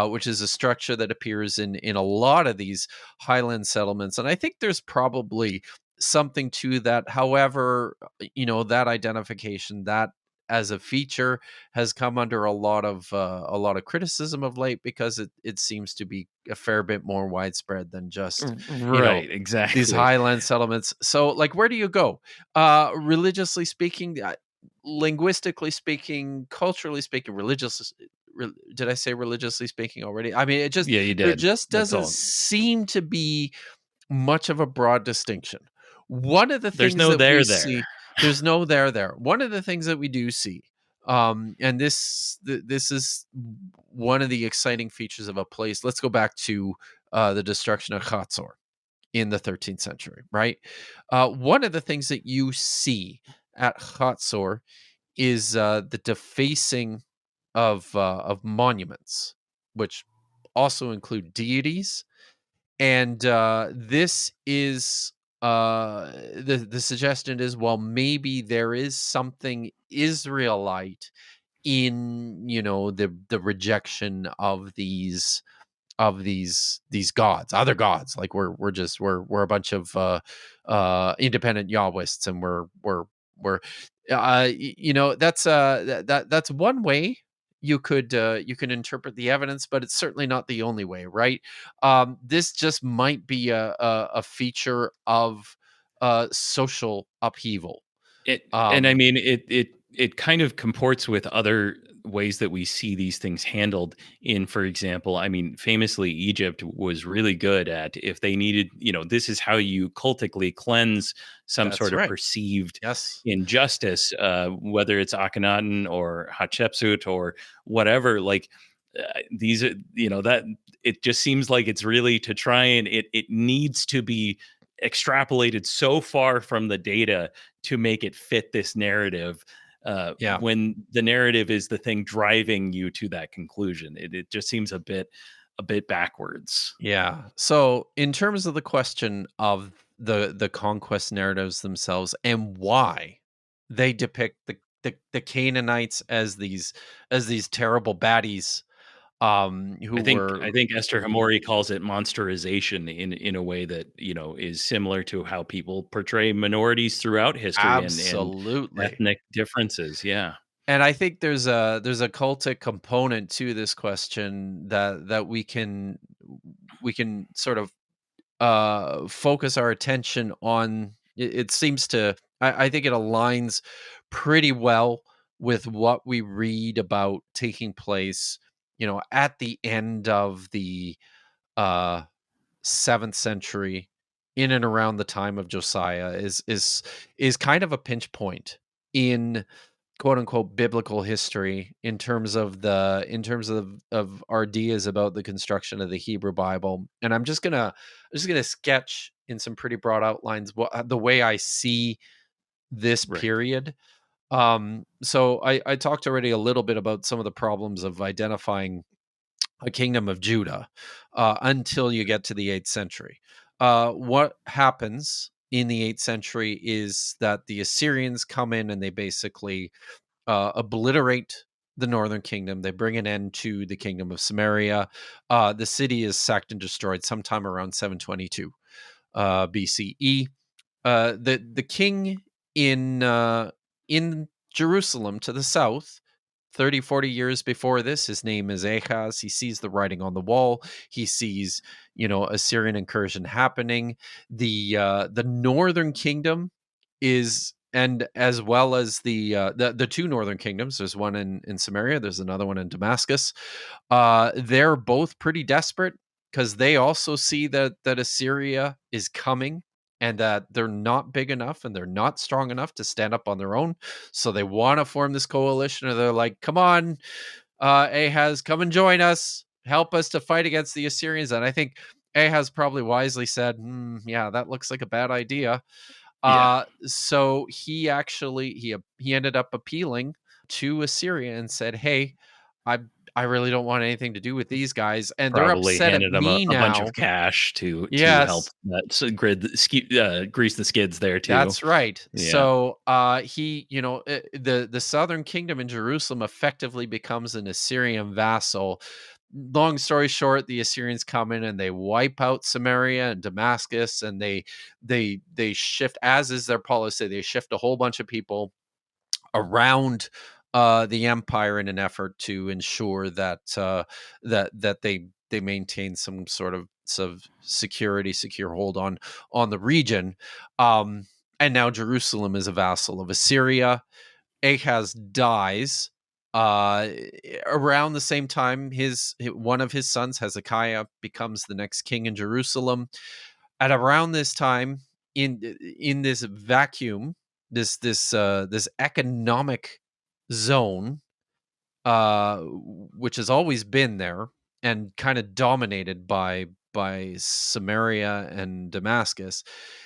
which is a structure that appears in a lot of these highland settlements. And I think there's probably something to that. However, that identification, that as a feature, has come under a lot of criticism of late because it seems to be a fair bit more widespread than just Right, these exactly. highland settlements. So, like, where do you go? Religiously speaking, linguistically speaking, culturally speaking, did I say religiously speaking already? I mean, Yeah, you there did. just That's doesn't all. seem to be much of a broad distinction. One of the There's things no that we there there. see, there's no there. One of the things that we do see, and this is one of the exciting features of a place. Let's go back to the destruction of Hatzor in the 13th century, right? One of the things that you see at Hatzor is the defacing of monuments, which also include deities, and this is the suggestion is, well, maybe there is something Israelite in the rejection of these of these gods, other gods. Like we're a bunch of independent Yahwists, and we're that's one way you can interpret the evidence, but it's certainly not the only way, right? This just might be a feature of social upheaval. And I Um, mean, it kind of comports with other ways that we see these things handled in, for example, I mean, famously, Egypt was really good at, if they needed, this is how you cultically cleanse some that's sort of right. perceived Yes. injustice, whether it's Akhenaten or Hatshepsut or whatever. Like these are, that it just seems like it's really to try and it needs to be extrapolated so far from the data to make it fit this narrative, Yeah. when the narrative is the thing driving you to that conclusion. It just seems a bit backwards. Yeah. So, in terms of the question of the conquest narratives themselves and why they depict the Canaanites as these terrible baddies, I who think were I think Esther Hamori calls it monsterization in a way that is similar to how people portray minorities throughout history and absolutely. ethnic differences. Yeah, And I think there's a cultic component to this question that we can sort of focus our attention on. It seems to, I think it aligns pretty well with what we read about taking place, at the end of the uh 7th century, in and around the time of Josiah, is kind of a pinch point in quote unquote biblical history, in terms of our ideas about the construction of the Hebrew Bible. And I'm just gonna sketch in some pretty broad outlines the way I see this right. period. So I talked already a little bit about some of the problems of identifying a kingdom of Judah, until you get to the 8th century. What happens in the 8th century is that the Assyrians come in and they basically obliterate the northern kingdom. They bring an end to the kingdom of Samaria. The city is sacked and destroyed sometime around 722 BCE. The king in Jerusalem to the south, 30, 40 years before this, his name is Ahaz. He sees the writing on the wall. He sees, Assyrian incursion happening. The northern kingdom is, and as well as the two northern kingdoms, there's one in Samaria, there's another one in Damascus. They're both pretty desperate because they also see that Assyria is coming, and that they're not big enough and they're not strong enough to stand up on their own. So they want to form this coalition, or they're like, come on, Ahaz, come and join us. Help us to fight against the Assyrians. And I think Ahaz probably wisely said, yeah, that looks like a bad idea. Yeah, So he ended up appealing to Assyria and said, "Hey, I I really don't want anything to do with these guys, and they're probably upset at handed them a, me a bunch of now." cash to help Yes, grease the skids there too. that's right. Yeah, So, the southern kingdom in Jerusalem effectively becomes an Assyrian vassal. Long story short, the Assyrians come in and they wipe out Samaria and Damascus, and they shift, as is their policy. They shift a whole bunch of people around the empire in an effort to ensure that they maintain some sort of secure hold on the region. Um, and now Jerusalem is a vassal of Assyria. Ahaz dies around the same time. One of his sons, Hezekiah, becomes the next king in Jerusalem. At around this time, in this vacuum, this economic zone, which has always been there and kind of dominated by Samaria and Damascus,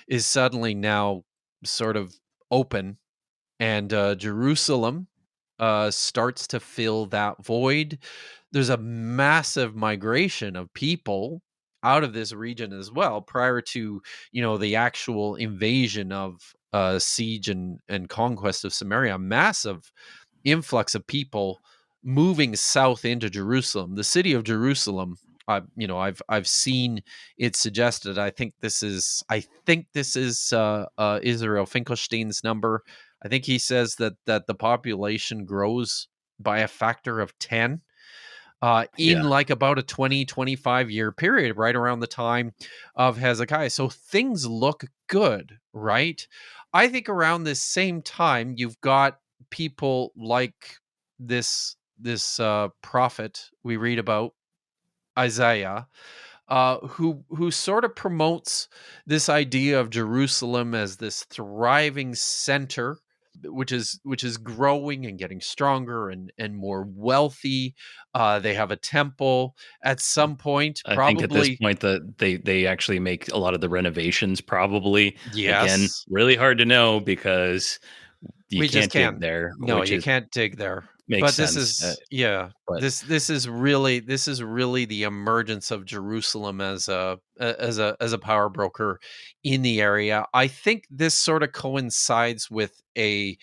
is suddenly now sort of open, and Jerusalem starts to fill that void. There's a massive migration of people out of this region as well, prior to the actual invasion of siege and conquest of Samaria. A massive influx of people moving south into Jerusalem. The city of Jerusalem I've seen it suggested. I think this is Israel Finkelstein's number. I think he says that the population grows by a factor of 10 in Yeah. like about a 20-25 year period, right around the time of Hezekiah. So things look good, right? I think around this same time, you've got people like this prophet we read about, Isaiah, who sort of promotes this idea of Jerusalem as this thriving center, which is growing and getting stronger and more wealthy. They have a temple at some point, I think at this probably. point that they actually make a lot of the renovations probably. Again, Yes, really hard to know because you we just can't dig can't. there, No, which you is can't dig there. makes But this sense. is yeah. But This is really the emergence of Jerusalem as a power broker in the area. I think this sort of coincides with a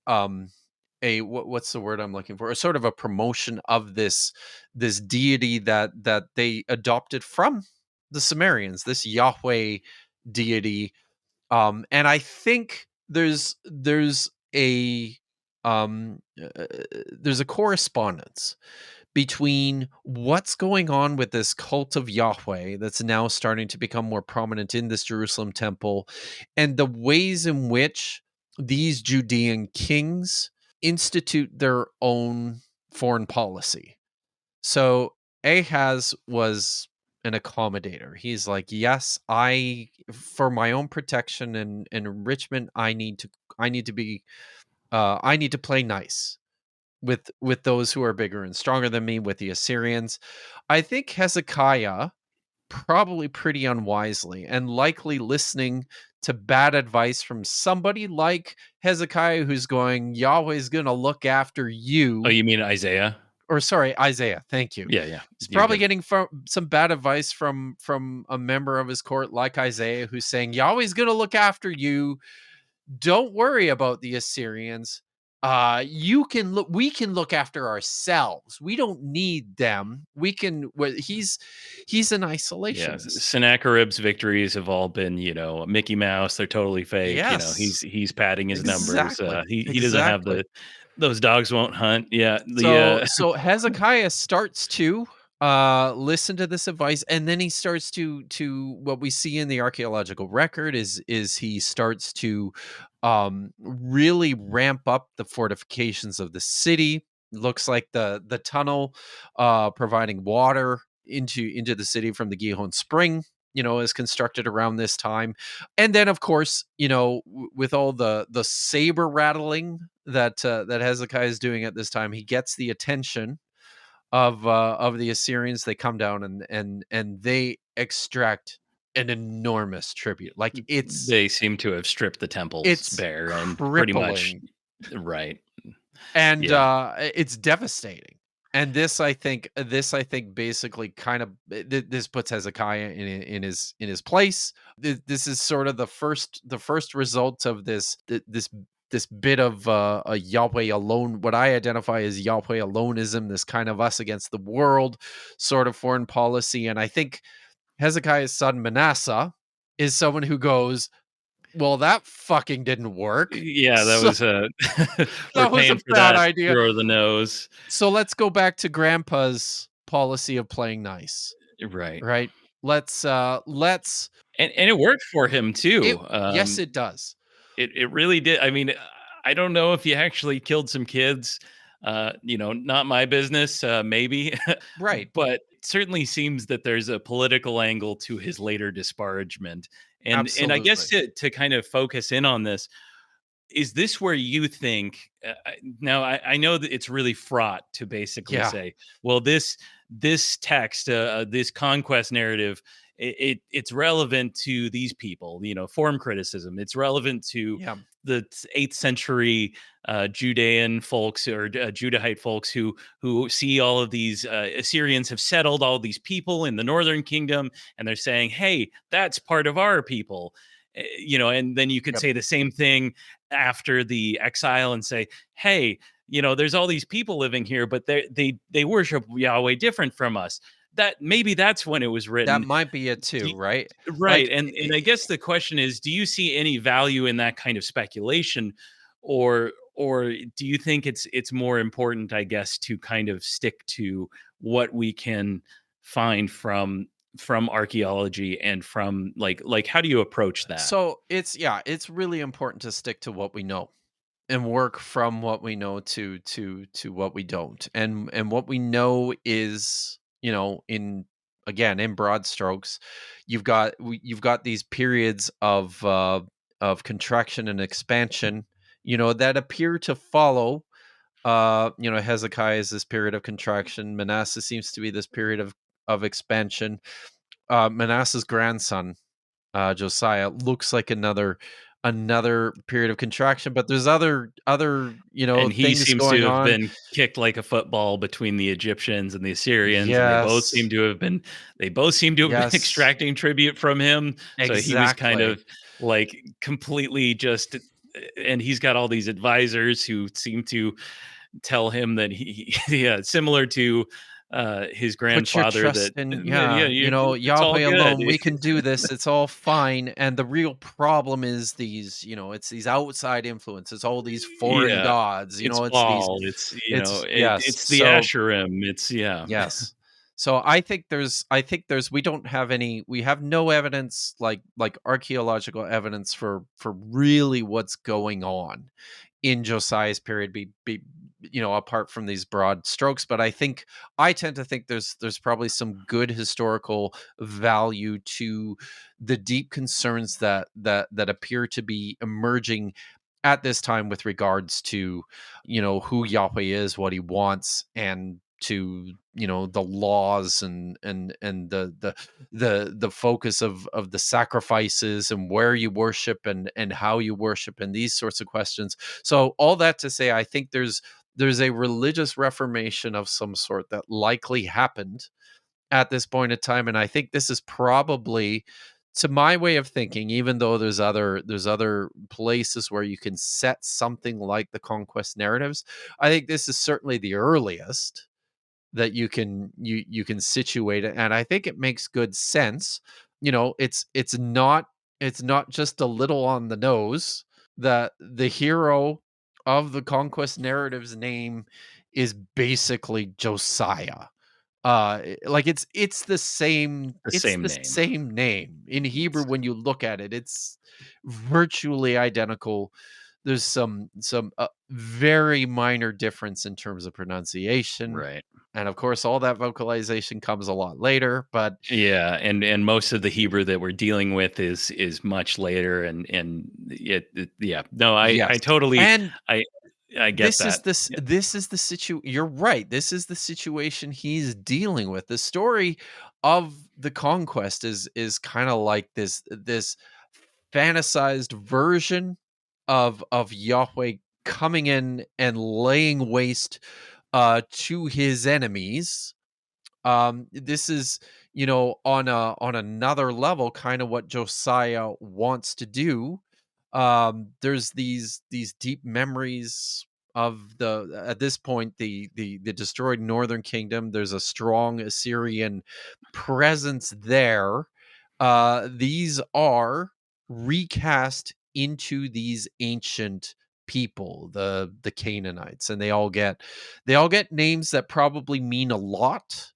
um what's the word I'm looking for? A sort of a promotion of this deity that they adopted from the Sumerians, this Yahweh deity. And I think um there's a correspondence between what's going on with this cult of Yahweh that's now starting to become more prominent in this Jerusalem temple, and the ways in which these Judean kings institute their own foreign policy. So Ahaz was an accommodator. He's like, yes, for my own protection and enrichment, I need to play nice with those who are bigger and stronger than me, with the Assyrians. I think Hezekiah, probably pretty unwisely and likely listening to bad advice from somebody like Hezekiah, who's going, Yahweh's going to look after oh, you. you mean Isaiah? Or sorry, Isaiah. Thank you. Yeah, yeah. He's You're probably good. getting some bad advice from a member of his court like Isaiah, who's saying, Yahweh's going to look after you. Don't worry about the Assyrians. We can look after ourselves. We don't need them. He's an Yeah, isolationist. Sennacherib's victories have all been, Mickey Mouse. They're totally fake. Yes, He's padding his numbers. exactly. He doesn't have Exactly. the those dogs won't hunt. Yeah, So Hezekiah starts to listen to this advice, and then he starts to what we see in the archaeological record is he starts to really ramp up the fortifications of the city. Looks like the tunnel providing water into the city from the Gihon Spring, is constructed around this time. And then of course, with all the saber rattling that Hezekiah is doing at this time, he gets the attention of the Assyrians. They come down and they extract an enormous tribute. Like they seem to have stripped the temples it's bare and pretty much crippling, right. and Yeah, it's devastating. And this I think basically kind of this puts Hezekiah in his place. This is sort of the first result of this bit of a Yahweh alone, what I identify as Yahweh aloneism, this kind of us against the world sort of foreign policy. And I think Hezekiah's son Manasseh is someone who goes, well, that fucking didn't work. yeah. That So was we're that was a paying for bad that idea. through the nose. So let's go back to grandpa's policy of playing nice, Right. right? Let's And it worked for him it too. Yes, it does. It really did. I mean, I don't know if he actually killed some kids. Not my business. Maybe, Right. but it certainly seems that there's a political angle to his later disparagement. And I guess Absolutely. to kind of focus in on this, is this where you think? Now I know that it's really fraught to basically Yeah. say, well, this text, this conquest narrative, it's relevant to these people. Form criticism. It's relevant to Yeah. the 8th century Judean folks or Judahite folks who see all of these Assyrians have settled all these people in the northern kingdom, and they're saying, "Hey, that's part of our people." And then you could Yep. say the same thing after the exile and say, hey, there's all these people living here, but they worship Yahweh different from us. That maybe that's when it was That written. might be it Do too, right? Right, Like, and I guess the question is, do you see any value in that kind of speculation, or do you think it's more important, I guess, to kind of stick to what we can find from archaeology and from like how do you approach that? so it's really important to stick to what we know and work from what we know to what we don't. And what we know is, in again, in broad strokes, you've got these periods of contraction and expansion, that appear to follow. Hezekiah is this period of contraction. Manasseh seems to be this period of expansion. Manasseh's grandson, Josiah, looks like another period of contraction, but there's other And he things seems to going have on. been kicked like a football between the Egyptians and the Assyrians, and Yes. they both seem to have been Yes. extracting tribute from him. So he was kind Exactly. of like completely just, and he's got all these advisors who seem to tell him that yeah, similar to his Put your grandfather, trust that in, yeah, it's all Yahweh good. alone. We can do this. It's all fine. And the real problem is these, it's these outside influences, all these foreign Yeah, gods, it's it's these, Baal, it's, yes. it's the So, Asherim, it's yeah. yes. So I think there's we have no evidence, like archaeological evidence for really what's going on in Josiah's period, apart from these broad strokes. But I tend to think there's probably some good historical value to the deep concerns that appear to be emerging at this time with regards to, who Yahweh is, what he wants, and to, the laws and the focus of the sacrifices and where you worship and how you worship and these sorts of questions. So all that to say, I think there's a religious reformation of some sort that likely happened at this point in time. And I think this is probably, to my way of thinking, even though there's other places where you can set something like the conquest narratives, I think this is certainly the earliest that you can situate it. And I think it makes good sense. It's not just a little on the nose that the hero of the conquest narrative's name is basically Josiah. Like, The it's same the name. same name in Hebrew. It's When you look at it, it's virtually identical. There's some very minor difference in terms of pronunciation, right. and of course, all that vocalization comes a lot later. But Yeah, and most of the Hebrew that we're dealing with is much later, and yeah. No, I yes, totally and I I get that. Yeah. this is the you're right. This is the situation he's dealing with. The story of the conquest is kind of like this fantasized version of Yahweh coming in and laying waste to his enemies. This is, on another level, kind of what Josiah wants to do. There's these deep memories of the at this point the destroyed northern kingdom. There's a strong Assyrian presence there. These are recast into these ancient people, the Canaanites, and they all get names that probably mean a lot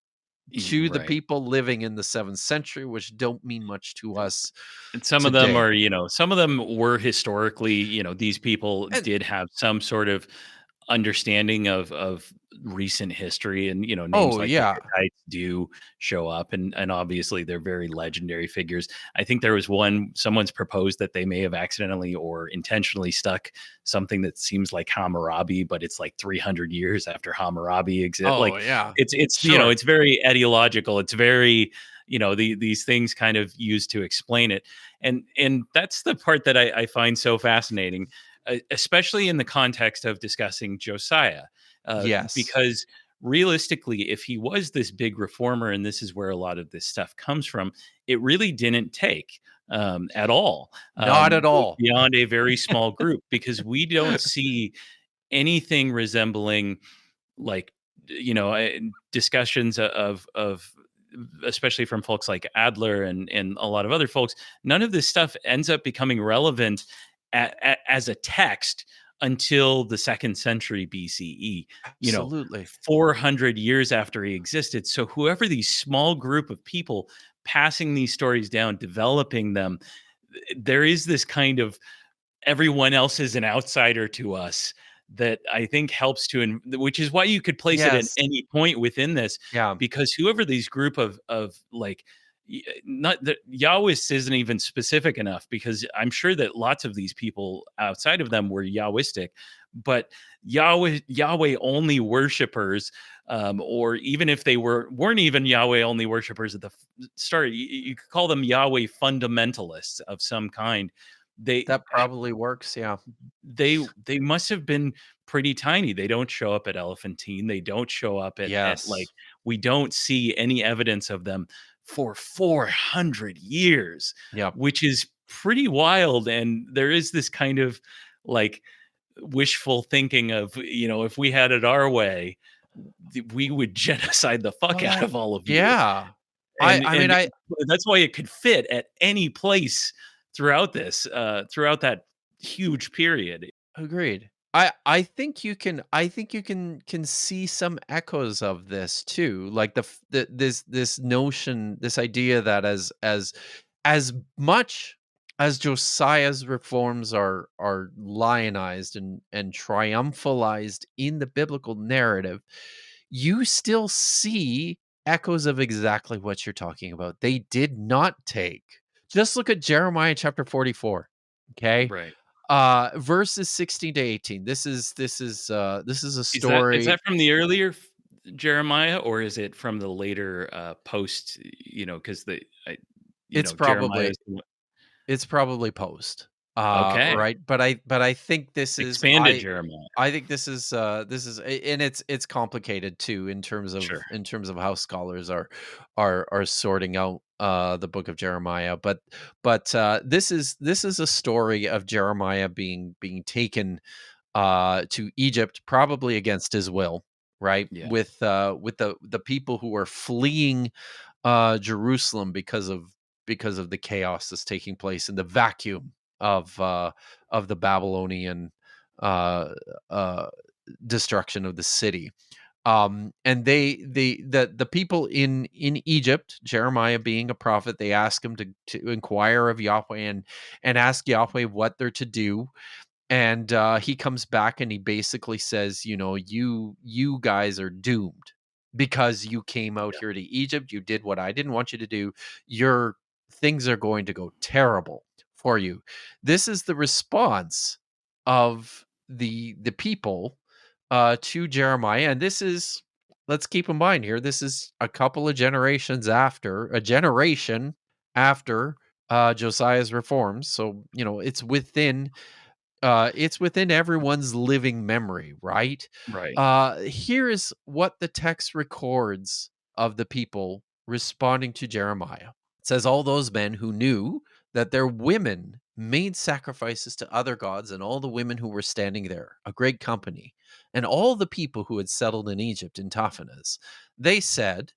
to the Right. people living in the 7th century, which don't mean much to us And some of them today. are, some of them were historically, these people And did have some sort of understanding of recent history, and names oh like the yeah. Hittites do show up, and obviously they're very legendary figures. I think there was someone's proposed that they may have accidentally or intentionally stuck something that seems like Hammurabi, but it's like 300 years after Hammurabi exists. Oh Like yeah. it's Sure. it's very ideological. It's very these things kind of used to explain it, and that's the part that I find so fascinating, especially in the context of discussing Josiah, Yes. because realistically, if he was this big reformer, and this is where a lot of this stuff comes from, it really didn't take at all, Not at all. beyond a very small group, because we don't see anything resembling like discussions of especially from folks like Adler and a lot of other folks. None of this stuff ends up becoming relevant as a text until the second century BCE, you know, Absolutely. 400 years after he existed. So whoever these small group of people passing these stories down, developing them, there is this kind of everyone else is an outsider to us that I think helps which is why you could place it at Yes. any point within this, Yeah. because whoever these group of like not that Yahwist isn't even specific enough, because I'm sure that lots of these people outside of them were Yahwistic, but Yahweh only worshipers, or even if they weren't even Yahweh only worshipers at the start, you could call them Yahweh fundamentalists of some kind. They That probably works, yeah. they must have been pretty tiny. They don't show up at Elephantine. They don't show up at like Yes. we don't see any evidence of them for 400 years, Yep. which is pretty wild. And there is this kind of like wishful thinking of, if we had it our way, we would genocide the fuck out Well, of all of you. yeah. I And I mean, and I that's why it could fit at any place throughout that huge period. agreed. I think you can see some echoes of this too. Like this notion, this idea that as much as Josiah's reforms are lionized and triumphalized in the biblical narrative, you still see echoes of exactly what you're talking about. They did not take. Just look at Jeremiah chapter 44. Okay? Right. Verses 16 to 18. This is a Is story. that from the earlier Jeremiah, or is it from the later, post, because It's Jeremiah probably is the one. it's probably post. Okay. Right? But I think this is Expanded Jeremiah. I think this is and it's complicated too Sure. in terms of how scholars are sorting out the book of Jeremiah. But this is a story of Jeremiah being taken to Egypt, probably against his will, right? Yeah. With the people who are fleeing Jerusalem because of the chaos that's taking place in the vacuum of the Babylonian uh, uh, destruction of the city. And the people in Egypt, Jeremiah being a prophet, they ask him to inquire of Yahweh and ask Yahweh what they're to do. And he comes back and he basically says, you guys are doomed because you came out Yeah. here to Egypt. You did what I didn't want you to do. Your things are going to go terrible for you. This is the response of the people to Jeremiah, and this is, let's keep in mind here, this is a couple of generations after a generation after Josiah's reforms. So it's within everyone's living memory, right? Right. Here is what the text records of the people responding to Jeremiah. It says, all those men who knew that their women made sacrifices to other gods, and all the women who were standing there, a great company, and all the people who had settled in Egypt in Taphanes, they said,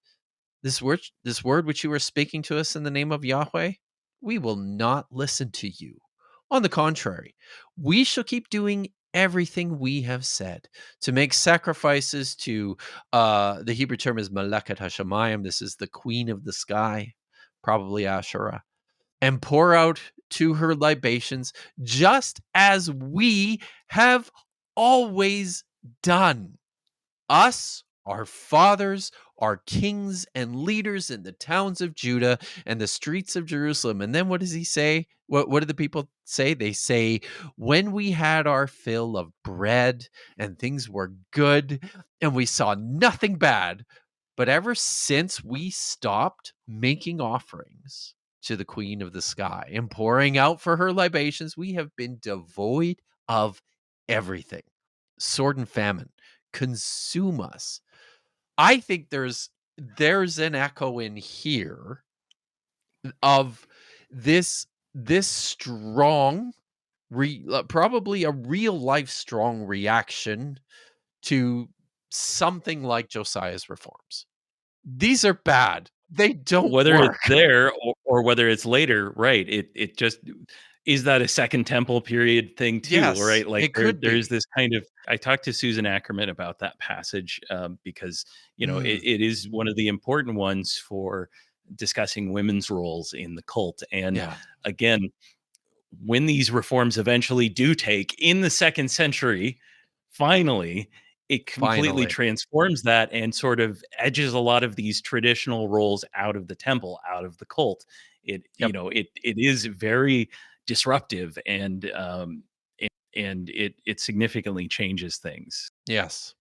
this word which you are speaking to us in the name of Yahweh, we will not listen to you. On the contrary, we shall keep doing everything we have said to make sacrifices to the Hebrew term is Maleket Hashemayim. This is the queen of the sky, probably Asherah, and pour out to her libations, just as we have always done. Us, our fathers, our kings and leaders in the towns of Judah and the streets of Jerusalem. And then what does he say? What do the people say? They say, when we had our fill of bread and things were good and we saw nothing bad, but ever since we stopped making offerings to the queen of the sky and pouring out for her libations, we have been devoid of everything. Sword and famine consume us. I think there's an echo in here of this strong, probably a real life strong reaction to something like Josiah's reforms. These are bad. They don't Whether it's work. there or whether it's later, right? It just is that a Second Temple period thing too, Yes, right? Like it could there's be. this kind of. I talked to Susan Ackerman about that passage because Mm, it is one of the important ones for discussing women's roles in the cult. And yeah, again, when these reforms eventually do take in the second century, finally, it completely finally. transforms that and sort of edges a lot of these traditional roles out of the temple, out of the cult. Yep. It is very disruptive and it significantly changes things. Yes.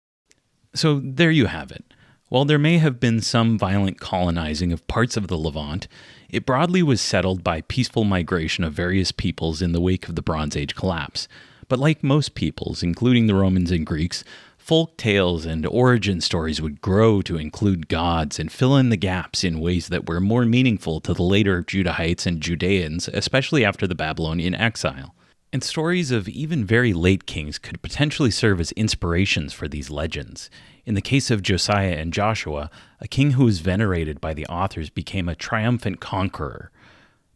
So there you have it. While there may have been some violent colonizing of parts of the Levant, it broadly was settled by peaceful migration of various peoples in the wake of the Bronze Age collapse. But like most peoples, including the Romans and Greeks, folk tales and origin stories would grow to include gods and fill in the gaps in ways that were more meaningful to the later Judahites and Judeans, especially after the Babylonian exile. And stories of even very late kings could potentially serve as inspirations for these legends. In the case of Josiah and Joshua, a king who was venerated by the authors became a triumphant conqueror.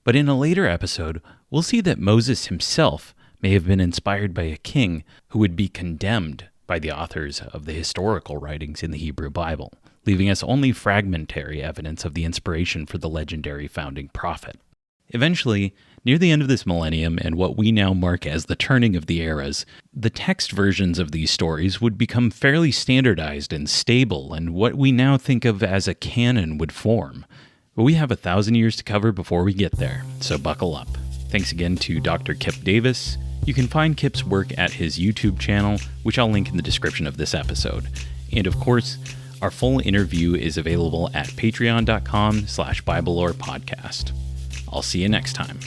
But in a later episode, we'll see that Moses himself may have been inspired by a king who would be condemned by the authors of the historical writings in the Hebrew Bible, leaving us only fragmentary evidence of the inspiration for the legendary founding prophet. Eventually, near the end of this millennium and what we now mark as the turning of the eras, the text versions of these stories would become fairly standardized and stable, and what we now think of as a canon would form. But we have 1,000 years to cover before we get there, so buckle up. Thanks again to Dr. Kipp Davis. You can find Kipp's work at his YouTube channel, which I'll link in the description of this episode. And of course, our full interview is available at patreon.com/BibleLorePodcast. I'll see you next time.